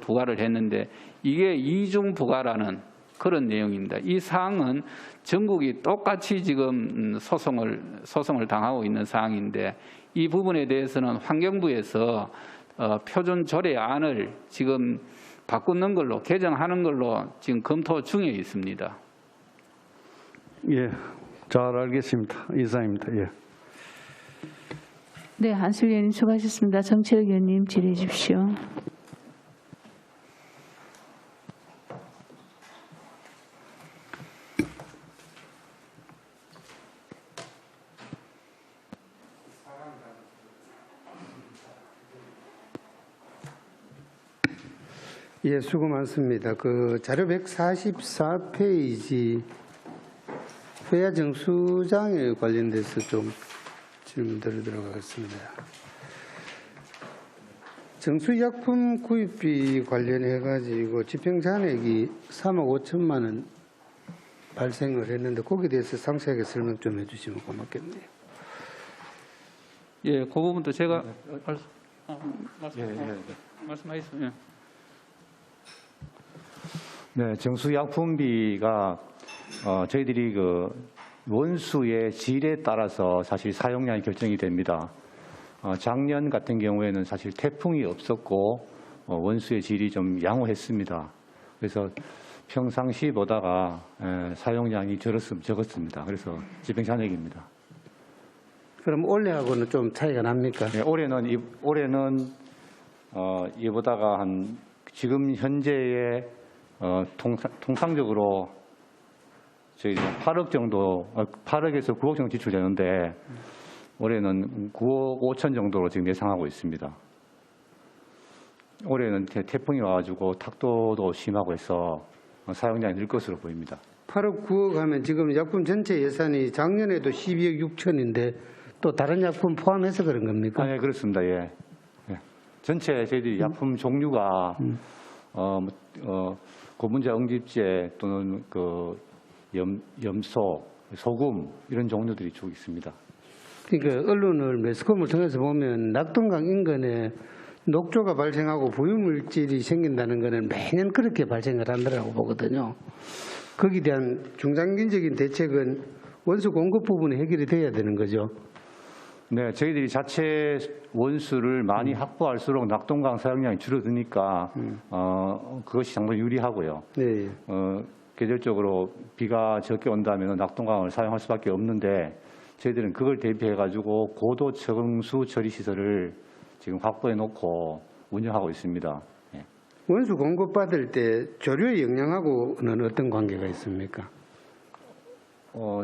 부과를 했는데 이게 이중 부과라는 그런 내용입니다. 이 사항은 전국이 똑같이 지금 소송을 당하고 있는 사항인데 이 부분에 대해서는 환경부에서 표준 조례안을 지금 바꾸는 걸로 개정하는 걸로 지금 검토 중에 있습니다. 예, 잘 알겠습니다. 이상입니다. 예. 네, 한슬 의원님 수고하셨습니다. 정철 의원님 질의해 주십시오. 예, 수고 많습니다. 그 자료 144페이지 회화 정수장에 관련돼서 좀 질문 드리도록 하겠습니다. 정수약품 구입비 관련해 가지고 집행잔액이 3억 5천만 원 발생을 했는데 거기에 대해서 상세하게 설명 좀 해주시면 고맙겠네요. 예, 그 부분도 제가 말씀하겠습니다. 네, 정수약품비가 저희들이 그 원수의 질에 따라서 사실 사용량이 결정이 됩니다. 작년 같은 경우에는 사실 태풍이 없었고 원수의 질이 좀 양호했습니다. 그래서 평상시 보다가 사용량이 적었습니다. 그래서 집행잔액입니다. 그럼 올해하고는 좀 차이가 납니까? 네, 올해는 이보다가 한 지금 현재의 통상적으로 저희 8억 정도, 8억에서 9억 정도 지출되는데 올해는 9억 5천 정도로 지금 예상하고 있습니다. 올해는 태풍이 와가지고 탁도도 심하고 해서 사용량이 늘 것으로 보입니다. 8억 9억 하면 지금 약품 전체 예산이 작년에도 12억 6천인데 또 다른 약품 포함해서 그런 겁니까? 네, 그렇습니다. 예. 전체 저희들이 약품 종류가 고분자 응집제 또는 그 염소, 소금 이런 종류들이 쭉 있습니다. 그러니까 언론을 매스컴을 통해서 보면 낙동강 인근에 녹조가 발생하고 부유물질이 생긴다는 것은 매년 그렇게 발생을 한다고 보거든요. 거기에 대한 중장기적인 대책은 원수 공급 부분에 해결이 돼야 되는 거죠. 네, 저희들이 자체 원수를 많이 확보할수록 낙동강 사용량이 줄어드니까 그것이 상당히 유리하고요. 네. 계절적으로 비가 적게 온다면 낙동강을 사용할 수밖에 없는데 저희들은 그걸 대비해 가지고 고도 정수 처리 시설을 지금 확보해 놓고 운영하고 있습니다. 예. 원수 공급 받을 때 조류의 영향하고는 어떤 관계가 있습니까?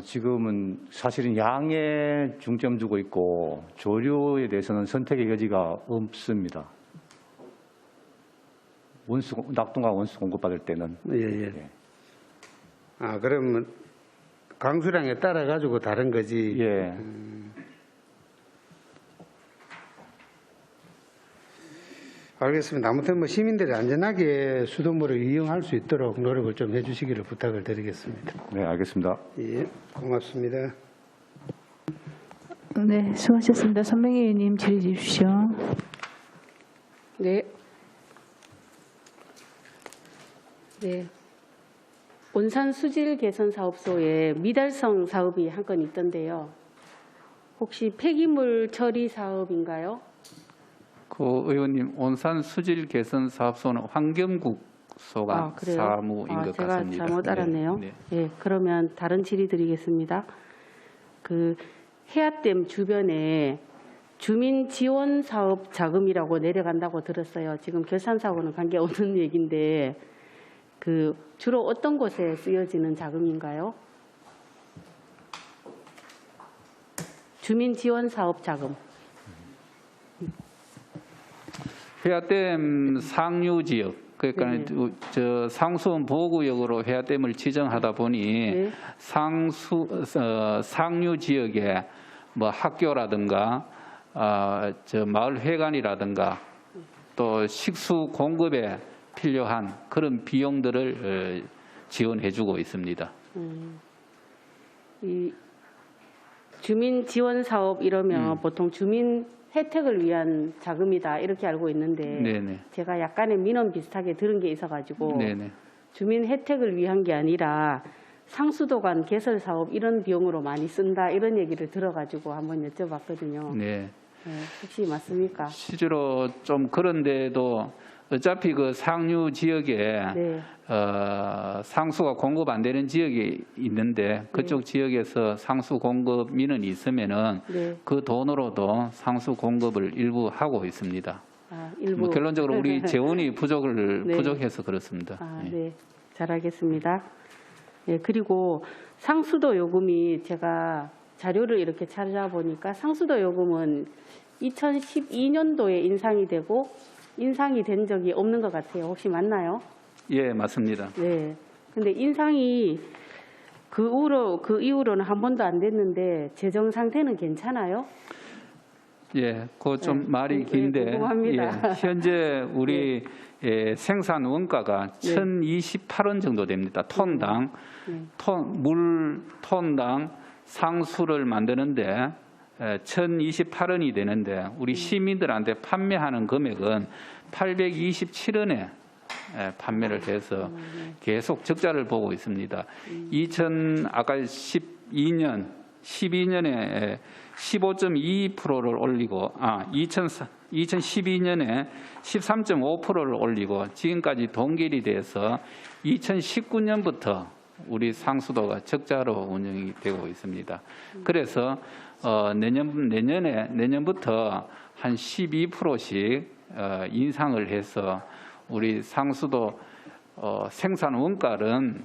지금은 사실은 양에 중점 두고 있고 조류에 대해서는 선택의 여지가 없습니다. 낙동강 원수 공급받을 때는. 예. 예. 아, 그러면 강수량에 따라 가지고 다른 거지. 예. 알겠습니다. 아무튼 뭐 시민들이 안전하게 수돗물을 이용할 수 있도록 노력을 좀 해주시기를 부탁을 드리겠습니다. 네, 알겠습니다. 예, 고맙습니다. 네, 수고하셨습니다. 선명희 의원님 질의해 주십시오. 네. 네. 온산 수질 개선 사업소에 미달성 사업이 한 건 있던데요. 혹시 폐기물 처리 사업인가요? 그 의원님, 온산 수질 개선 사업소는 환경국 소관 사무인 것 제가 같습니다. 잘못 알았네요. 네. 네, 그러면 다른 질의 드리겠습니다. 그 해안댐 주변에 주민 지원 사업 자금이라고 내려간다고 들었어요. 지금 결산사하고는 관계없는 얘기인데 그 주로 어떤 곳에 쓰여지는 자금인가요? 주민 지원 사업 자금. 회화댐 상류 지역, 그러니까 네. 저 상수원 보호구역으로 회화댐을 지정하다 보니 네. 상류 지역에 뭐 학교라든가 저 마을 회관이라든가 또 식수 공급에 필요한 그런 비용들을 지원해주고 있습니다. 이 주민 지원 사업 이러면 보통 주민 혜택을 위한 자금이다 이렇게 알고 있는데 네네. 제가 약간의 민원 비슷하게 들은 게 있어가지고 네네. 주민 혜택을 위한 게 아니라 상수도관 개설 사업 이런 비용으로 많이 쓴다 이런 얘기를 들어가지고 한번 여쭤봤거든요. 네. 네, 혹시 맞습니까? 실제로 좀 그런데도 어차피 그 상류 지역에 네. 상수가 공급 안 되는 지역이 있는데 그쪽 지역에서 상수 공급 민원이 있으면은 네. 그 돈으로도 상수 공급을 일부 하고 있습니다. 아, 일부. 뭐 결론적으로 우리 재원이 네. 부족해서 그렇습니다. 아, 예. 네. 잘 알겠습니다. 예, 그리고 상수도 요금이 제가 자료를 이렇게 찾아보니까 상수도 요금은 2012년도에 인상이 되고 인상이 된 적이 없는 것 같아요. 혹시 맞나요? 예, 맞습니다. 네. 근데 인상이 그 이후로는 한 번도 안 됐는데 재정 상태는 괜찮아요? 예, 그 좀 네. 말이 네, 긴데 궁금합니다. 예, 현재 우리 생산 원가가 1,028원 정도 됩니다. 톤당 물 톤당 상수를 만드는데 1,028원이 되는데 우리 시민들한테 판매하는 금액은 827원에 판매를 해서 계속 적자를 보고 있습니다. 아까 12년에 15.2%를 올리고 2012년에 13.5%를 올리고 지금까지 동결이 돼서 2019년부터 우리 상수도가 적자로 운영이 되고 있습니다. 그래서 내년부터 한 12%씩 인상을 해서 우리 상수도 생산 원가는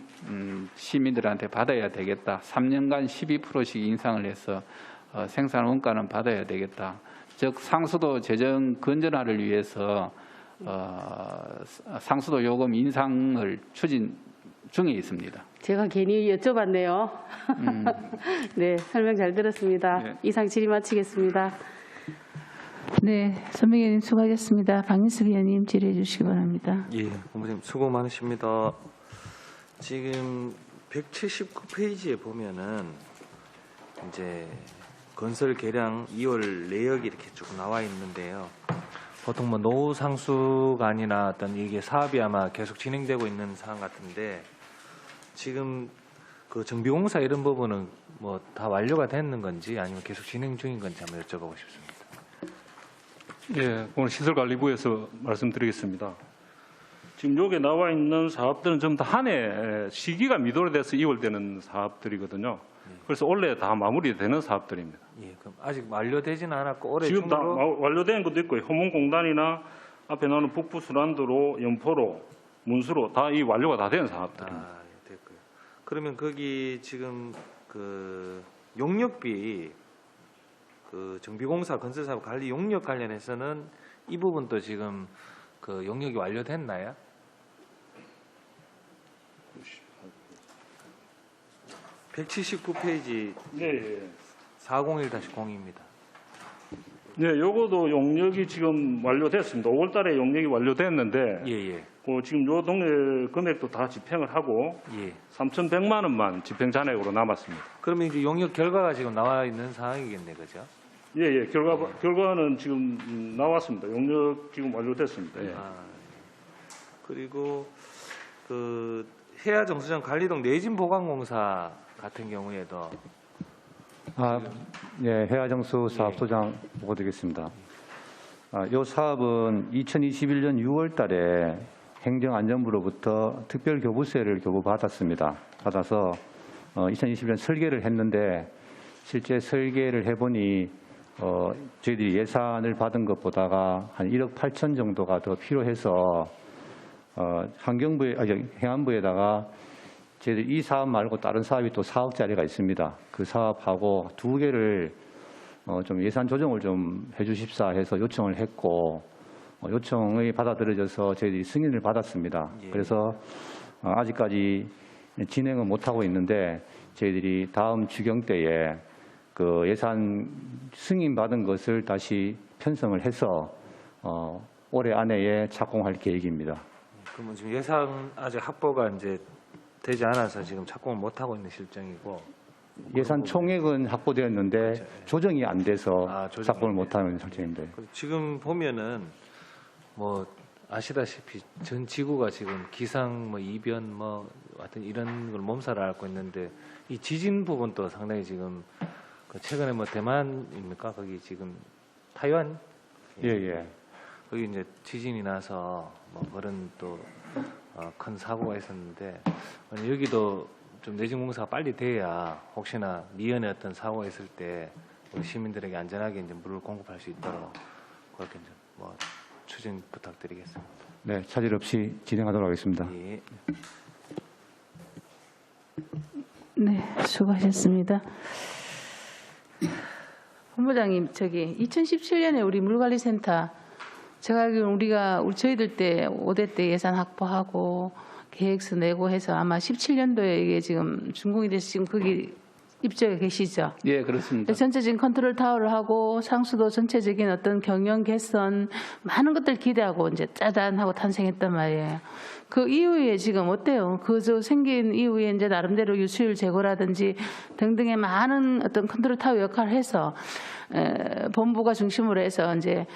시민들한테 받아야 되겠다. 3년간 12%씩 인상을 해서 생산 원가는 받아야 되겠다. 즉 상수도 재정 건전화를 위해서 상수도 요금 인상을 추진 중에 있습니다. 제가 괜히 여쭤봤네요. 네, 설명 잘 들었습니다. 네. 이상 질의 마치겠습니다. 네, 손명희 의원님 수고하셨습니다. 박민석 의원님 질의해 주시기 바랍니다. 예, 본부장님 수고 많으십니다. 지금 179페이지에 보면은 이제 건설 계량 2월 내역이 이렇게 쭉 나와 있는데요. 보통 뭐 노후 상수관이나 어떤 이게 사업이 아마 계속 진행되고 있는 사안 같은데 지금 그 정비공사 이런 부분은 뭐 다 완료가 됐는 건지 아니면 계속 진행 중인 건지 한번 여쭤보고 싶습니다. 예, 오늘 시설관리부에서 말씀드리겠습니다. 지금 여기 나와 있는 사업들은 전부 다 한 해 시기가 미도래돼서 2월 되는 사업들이거든요. 그래서 원래 다 마무리되는 사업들입니다. 예, 그럼 아직 완료되지는 않았고 올해 지금 다 중으로 완료된 것도 있고요. 호문공단이나 앞에 나오는 북부수란도로, 연포로, 문수로 다 이 완료가 다 된 사업들입니다. 아, 예, 됐고요. 그러면 거기 지금 그 용역비 그 정비공사 건설사업 관리 용역 관련해서는 이 부분도 지금 그 용역이 완료됐나요? (179페이지) 네, 401-0입니다. 네, 요거도 용역이 지금 완료됐습니다. 5월 달에 용역이 완료됐는데 예예 지금 요 동네 금액도 다 집행을 하고 예. 3,100만 원만 집행 잔액으로 남았습니다. 그러면 이제 용역 결과가 지금 나와 있는 상황이겠네, 그죠? 예, 결과는 지금 나왔습니다. 용역 지금 완료됐습니다. 예. 아, 그리고 그 해야 정수장 관리동 내진 보강공사 같은 경우에도 예, 해화정수 사업 소장 보고드리겠습니다. 이 사업은 2021년 6월 달에 행정안전부로부터 특별교부세를 교부받았습니다. 받아서 2021년 설계를 했는데 실제 설계를 해보니 저희들이 예산을 받은 것보다가 한 1억 8천 정도가 더 필요해서 행안부에다가 저희들 이 사업 말고 다른 사업이 또 4억짜리가 있습니다. 그 사업하고 두 개를 좀 예산 조정을 좀 해주십사 해서 요청을 했고 요청이 받아들여져서 저희들이 승인을 받았습니다. 그래서 아직까지 진행은 못하고 있는데 저희들이 다음 주경 때에 그 예산 승인 받은 것을 다시 편성을 해서 올해 안에 착공할 계획입니다. 그러면 지금 예산 아직 확보가 이제 되지 않아서 지금 착공을 못 하고 있는 실정이고 예산 총액은 확보되었는데 그렇죠. 조정이 안 돼서 조정이 착공을 못하는 설정인데. 지금 보면은 뭐 아시다시피 전 지구가 지금 기상 뭐 이변 뭐 하여튼 이런 걸 몸살을 앓고 있는데 이 지진 부분도 상당히 지금 그 최근에 뭐 대만입니까? 거기 지금 타이완? 예. 거기 이제 지진이 나서 뭐 그런 또 큰 사고가 있었는데 여기도 좀 내진공사가 빨리 돼야 혹시나 미연에 어떤 사고가 있을 때 우리 시민들에게 안전하게 이제 물을 공급할 수 있도록 그렇게 이제 뭐 추진 부탁드리겠습니다. 네, 차질 없이 진행하도록 하겠습니다. 예. 네, 수고하셨습니다. 본부장님, 2017년에 우리 물관리센터 제가 알기로는 저희들 때 5대 때 예산 확보하고 계획서 내고 해서 아마 17년도에 이게 지금 준공이 돼서 지금 거기 입주해 계시죠? 예, 그렇습니다. 전체적인 컨트롤 타워를 하고 상수도 전체적인 어떤 경영 개선 많은 것들 기대하고 이제 짜잔 하고 탄생했단 말이에요. 그 이후에 지금 어때요? 생긴 이후에 이제 나름대로 유수율 제고라든지 등등의 많은 어떤 컨트롤 타워 역할을 해서 본부가 중심으로 해서 이제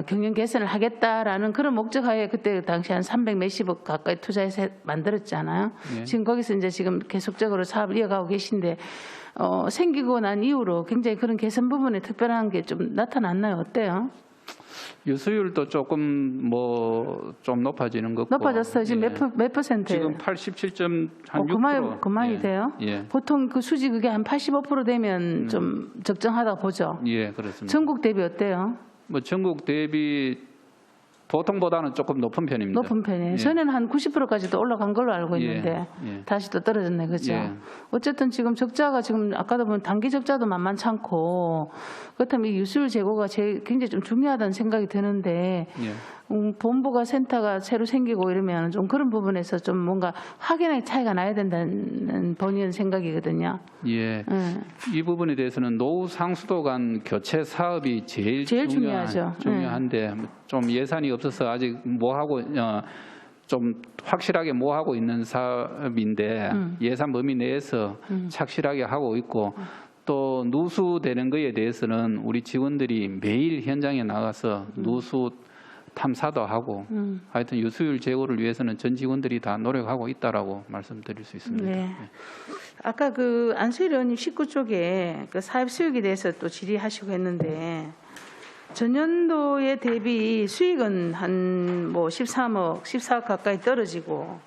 경영 개선을 하겠다라는 그런 목적하에 그때 당시 한 300 몇십억 가까이 투자해서 만들었잖아요. 네. 지금 거기서 이제 지금 계속적으로 사업을 이어가고 계신데 생기고 난 이후로 굉장히 그런 개선 부분에 특별한 게 좀 나타났나요? 어때요? 유수율도 조금 좀 높아지는 것 같고. 높아졌어요. 지금 예. 몇 퍼센트예요? 지금 87.6%. 그만이 예. 돼요? 예. 보통 그 수지 그게 한 85% 되면 좀 적정하다고 보죠. 예, 그렇습니다. 전국 대비 어때요? 전국 대비 보통보다는 조금 높은 편입니다. 높은 편이에요. 예. 전에는 한 90%까지도 올라간 걸로 알고 있는데 예. 다시 또 떨어졌네, 그죠? 예. 어쨌든 지금 적자가 지금 아까도 보면 단기 적자도 만만치 않고 그렇다면 이 유수율 제고가 굉장히 좀 중요하다는 생각이 드는데 예. 본부가 센터가 새로 생기고 이러면 좀 그런 부분에서 좀 뭔가 확연하게 차이가 나야 된다는 본인 생각이거든요. 예. 이 부분에 대해서는 노후 상수도 간 교체 사업이 제일 중요하죠. 중요한데 좀 예산이 없어서 아직 좀 확실하게 하고 있는 사업인데 예산 범위 내에서 착실하게 하고 있고 또 누수되는 거에 대해서는 우리 직원들이 매일 현장에 나가서 누수 탐사도 하고 하여튼 유수율 제고를 위해서는 전 직원들이 다 노력하고 있다라고 말씀드릴 수 있습니다. 네. 아까 그 안수일 의원님 19쪽에 그 사업 수익에 대해서 또 질의하시고 했는데 전년도에 대비 수익은 한 13억, 14억 가까이 떨어지고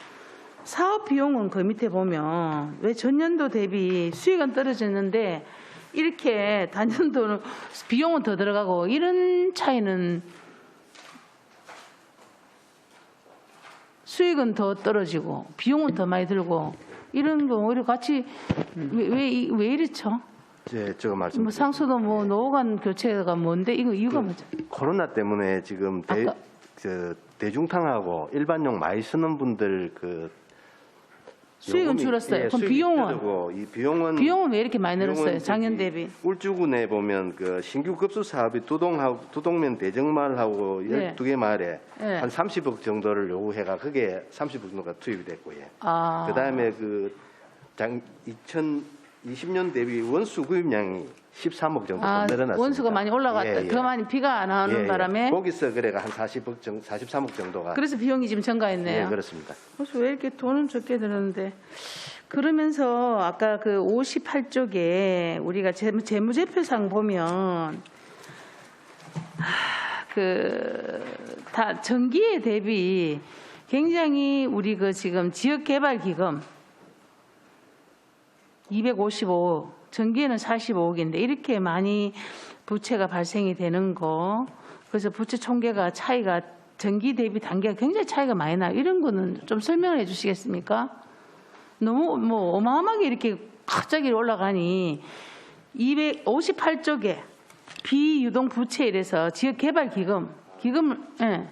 사업 비용은 그 밑에 보면 왜 전년도 대비 수익은 떨어졌는데 이렇게 단년도는 비용은 더 들어가고 이런 차이는 수익은 더 떨어지고 비용은 더 많이 들고 이런 거 오히려 같이 왜 이렇죠? 제가 말씀. 상수도 노후관 교체가 뭔데 이거 이유가 뭐죠? 코로나 때문에 지금 대중탕하고 일반용 많이 쓰는 분들 수익은 줄었어요. 그럼 비용은 왜 이렇게 많이 늘었어요? 작년 대비? 울주군에 보면 신규 급수 사업이 두동면 대정마을하고 12개 마을에 한 30억 정도를 요구해가 그게 30억 정도가 투입이 됐고요. 그다음에 2020년 대비 원수 구입량이 13억 정도 늘어났습니다. 원수가 많이 올라갔다. 그만이 비가 안 오는 바람에 거기서 그래가 한 43억 정도가. 그래서 비용이 지금 증가했네요. 네, 그렇습니다. 그래서 왜 이렇게 돈은 적게 들었는데 그러면서 아까 58쪽에 우리가 재무제표상 보면 다 전기에 대비 굉장히 우리 지금 지역개발기금 255, 전기에는 45억인데 이렇게 많이 부채가 발생이 되는 거, 그래서 부채 총계가 차이가 전기 대비 단기가 굉장히 차이가 많이 나요. 이런 거는 좀 설명을 해 주시겠습니까? 너무 뭐 어마어마하게 이렇게 갑자기 올라가니 258쪽에 비유동 부채 이래서 기금을 예.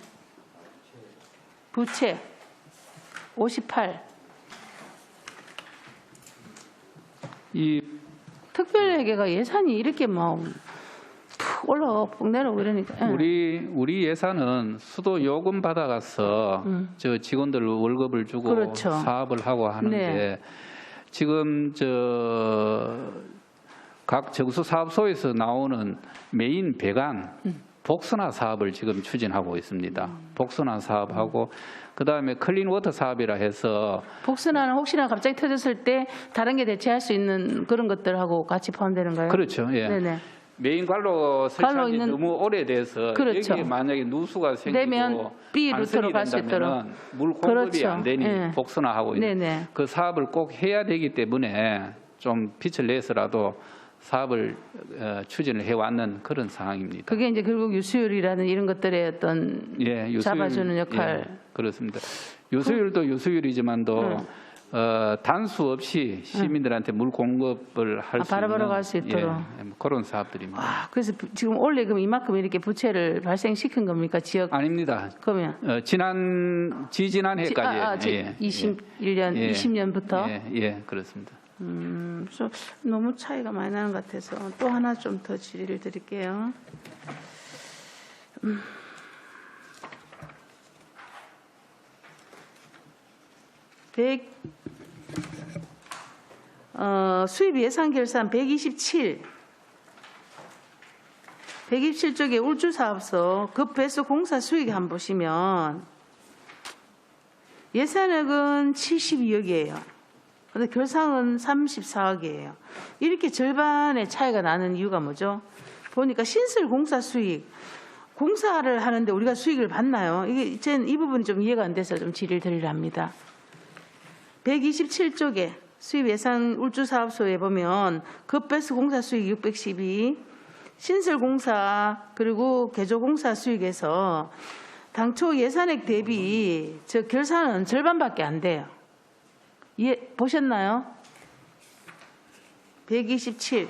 부채 58 이 특별회계가 예산이 이렇게 막 푹 올라가고 푹 내려오고 이러니까 예. 우리 예산은 수도 요금 받아가서 저 직원들 월급을 주고 그렇죠. 사업을 하고 하는데 네. 지금 각 정수 사업소에서 나오는 메인 배관 복선화 사업을 지금 추진하고 있습니다. 복선화 사업하고 그다음에 클린 워터 사업이라 해서 복선화는 혹시나 갑자기 터졌을 때 다른 게 대체할 수 있는 그런 것들하고 같이 포함되는 거예요? 그렇죠. 예. 네네. 메인 관로 설치한 지 너무 오래돼서 그렇죠. 여기에 만약에 누수가 생기고 B 루트로 갈 수 있도록 물 공급이 그렇죠. 안 되니 예. 복선화하고 있는 네네. 그 사업을 꼭 해야 되기 때문에 좀 빛을 내서라도 사업을 추진을 해왔는 그런 상황입니다. 그게 이제 결국 유수율이라는 이런 것들의 어떤 유수율, 잡아주는 역할. 예, 그렇습니다. 유수율도 유수율이지만도 단수 없이 시민들한테 물 공급을 할 수 바로바로 있는 갈 수 있도록. 뭐 그런 사업들입니다. 그래서 지금 원래 그럼 이만큼 이렇게 부채를 발생시킨 겁니까? 지역 아닙니다. 그러면 지지난 해까지 21년, 예. 20년부터 예, 그렇습니다. 좀 너무 차이가 많이 나는 것 같아서 또 하나 좀 더 질의를 드릴게요. 수입 예산 결산 127쪽에 울주사업소 급배수 공사 수익 한번 보시면 예산액은 72억이에요. 그런데 결상은 34억이에요. 이렇게 절반의 차이가 나는 이유가 뭐죠? 보니까 신설 공사 수익, 공사를 하는데 우리가 수익을 받나요? 이 부분이 좀 이해가 안 돼서 좀 질의를 드리려 합니다. 127쪽에 수입 예산 울주사업소에 보면 급배수 공사 수익 612, 신설 공사 그리고 개조 공사 수익에서 당초 예산액 대비 저 결산은 절반밖에 안 돼요. 보셨나요? 127.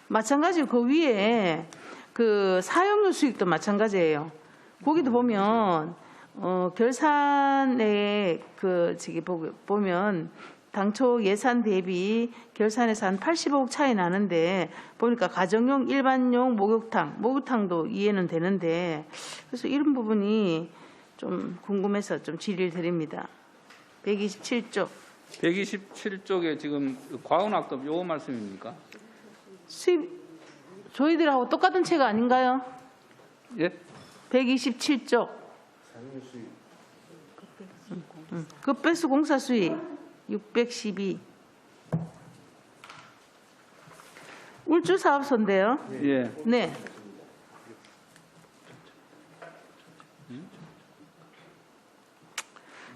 마찬가지로 그 위에 그 사용료 수익도 마찬가지예요. 거기도 보면 결산에 보면 당초 예산 대비 결산에서 한 85억 차이 나는데 보니까 가정용, 일반용 목욕탕도 이해는 되는데 그래서 이런 부분이 좀 궁금해서 좀 질의를 드립니다. 127쪽. 127쪽에 지금 과운학급 요 말씀입니까? 수입 저희들하고 똑같은 체가 아닌가요? 예? 127쪽. 급배수 공사 수익 612. 울주 사업소인데요. 예. 네.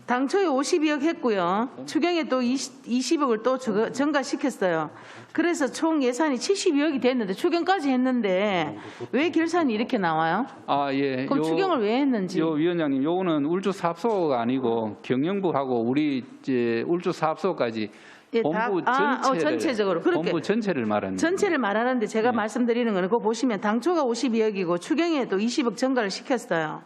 당초에 52억 했고요. 추경에 또 20억을 또 증가시켰어요. 그래서 총 예산이 72억이 됐는데 추경까지 했는데 왜 결산이 이렇게 나와요? 예. 그럼 추경을 왜 했는지. 위원장님, 요거는 울주 사업소가 아니고 경영부하고 우리 이제 울주 사업소까지 본부 전체적으로 그렇게 본부 전체를 말하는 전체를 말하는데 제가 말씀드리는 거는 그거 보시면 당초가 52억이고 추경에 또 20억 증가를 시켰어요.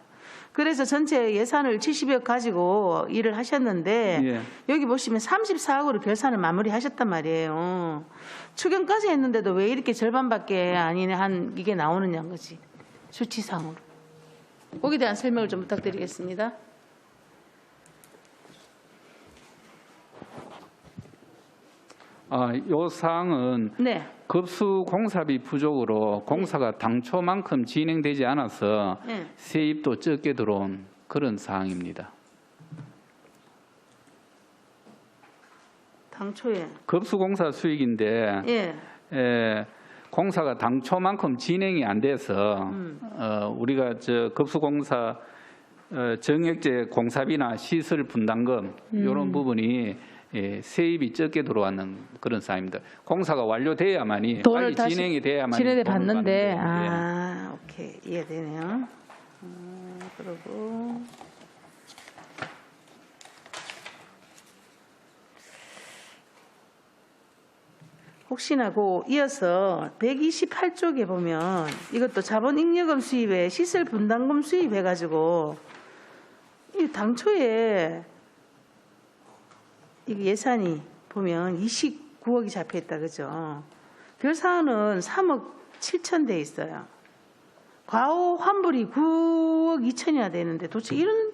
그래서 전체 예산을 70억 가지고 일을 하셨는데 예. 여기 보시면 34억으로 결산을 마무리하셨단 말이에요. 추경까지 했는데도 왜 이렇게 절반밖에 아니네 한 이게 나오느냐는 거지. 수치상으로. 거기에 대한 설명을 좀 부탁드리겠습니다. 요 사항은 네. 급수 공사비 부족으로 공사가 당초만큼 진행되지 않아서 네. 세입도 적게 들어온 그런 사항입니다. 당초에. 급수 공사 수익인데 공사가 당초만큼 진행이 안 돼서 우리가 저 급수 공사 정액제 공사비나 시설 분담금 이런 부분이 세입이 적게 들어왔는 그런 사항입니다. 공사가 완료돼야만이 돈을 빨리 진행이 돼야만 진행돼 봤는데 오케이 이해되네요. 그리고 혹시나 이어서 128쪽에 보면 이것도 자본 잉여금 수입에 시설 분담금 수입해가지고 이 당초에 이 예산이 보면 29억이 잡혀 있다 그죠? 결산은 3억 7천 돼 있어요. 과호 환불이 9억 2천이나 되는데 도대체 이런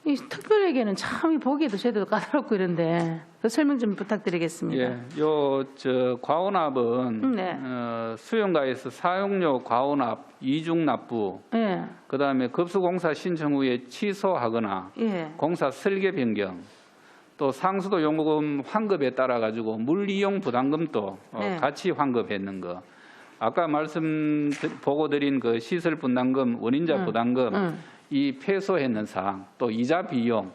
이 특별회계는 참 보기에도 제대로 까다롭고 이런데 그 설명 좀 부탁드리겠습니다. 예, 과혼합은 수용가에서 사용료 과혼합, 이중 납부, 그다음에 급수공사 신청 후에 취소하거나 공사 설계 변경, 또 상수도 요금 환급에 따라 가지고 물이용 부담금도 같이 환급했는 거. 아까 보고드린 그 시설 분담금, 원인자 부담금 이 패소했는 사항, 또 이자 비용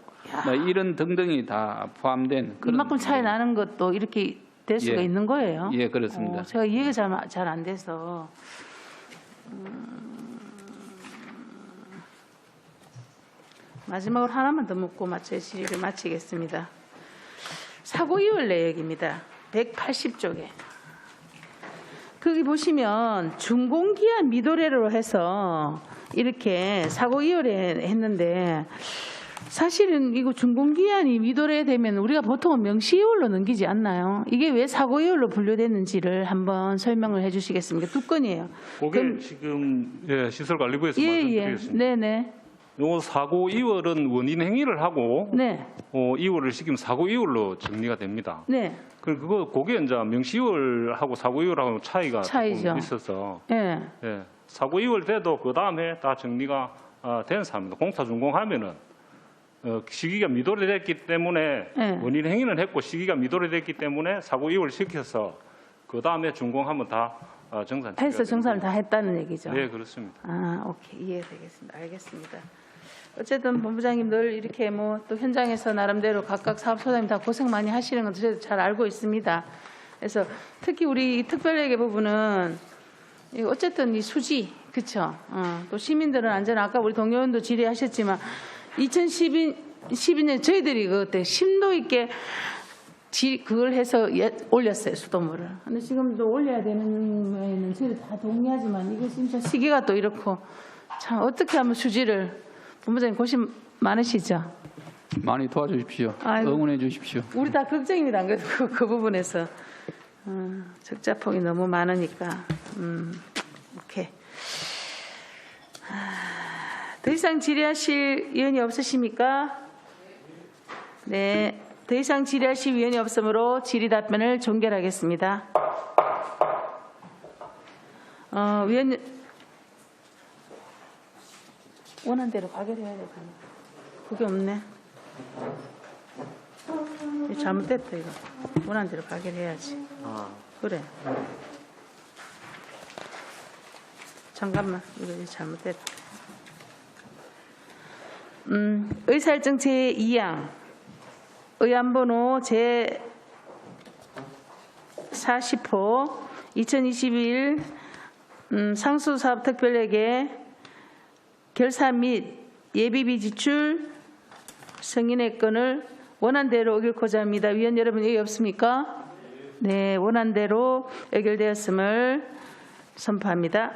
이런 등등이 다 포함된 그런 이만큼 차이 나는 것도 이렇게 될 수가 있는 거예요? 예, 그렇습니다. 제가 이해가 잘 안 돼서 마지막으로 하나만 더 묻고 질의를 마치겠습니다. 사고 이월 내역입니다. 180쪽에. 거기 보시면 준공기한 미도래로 해서 이렇게 사고 이월했는데 사실은 이거 준공기한이 미도래 되면 우리가 보통은 명시이월로 넘기지 않나요? 이게 왜 사고 이월로 분류됐는지를 한번 설명을 해주시겠습니까? 두 건이에요. 그게 지금 시설관리부에서 말씀드리겠습니다. 네네. 요 사고 이월은 원인 행위를 하고 이월을 시키면 사고 이월로 정리가 됩니다. 네. 그게 이제 명시 이월하고 사고 이월하고 차이가 조금 있어서 사고 이월 돼도 그 다음에 다 정리가 된 사항입니다. 공사 준공하면은 시기가 미도래됐기 때문에 원인 행위는 했고 시기가 미도래됐기 때문에 사고 이월 시켜서 그 다음에 준공하면 다 정산. 해서 정산을 다 했다는 얘기죠. 네, 그렇습니다. 오케이 이해되겠습니다. 알겠습니다. 어쨌든 본부장님 늘 이렇게 또 현장에서 나름대로 각각 사업소장님 다 고생 많이 하시는 건 저도 잘 알고 있습니다. 그래서 특히 우리 특별회계 부분은 어쨌든 이 수지 그렇죠. 또 시민들은 안전 아까 우리 동료원도 질의하셨지만 2012년 저희들이 그때 심도 있게 그걸 해서 올렸어요 수도물을. 근데 지금도 올려야 되는 거에는 저희들 다 동의하지만 이게 진짜 시기가 또 이렇고 참 어떻게 하면 수지를 본부장님 고심 많으시죠? 많이 도와주십시오. 응원해 주십시오. 우리 다 걱정입니다. 안 그래도 그 부분에서 적자폭이 너무 많으니까 오케이. 더 이상 질의하실 의원이 없으십니까? 네. 더 이상 질의하실 의원이 없으므로 질의 답변을 종결하겠습니다. 위원 원한 대로 가결해야 되잖아. 그게 없네. 이거 잘못됐다 이거. 원한 대로 가결해야지. 그래. 잠깐만 이거 잘못됐다. 의사일정 제2항 의안번호 제40호 2021 상수사업특별회계 결산 및 예비비 지출 승인의 건을 원안대로 의결코자 합니다. 위원 여러분 여기 없습니까? 네, 원안대로 의결되었음을 선포합니다.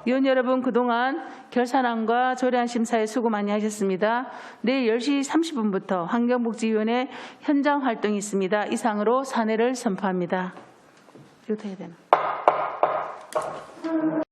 위원 여러분 그동안 결산안과 조례안 심사에 수고 많이 하셨습니다. 내일 10시 30분부터 환경복지위원회 현장 활동이 있습니다. 이상으로 사내를 선포합니다. 이거 해야 되나?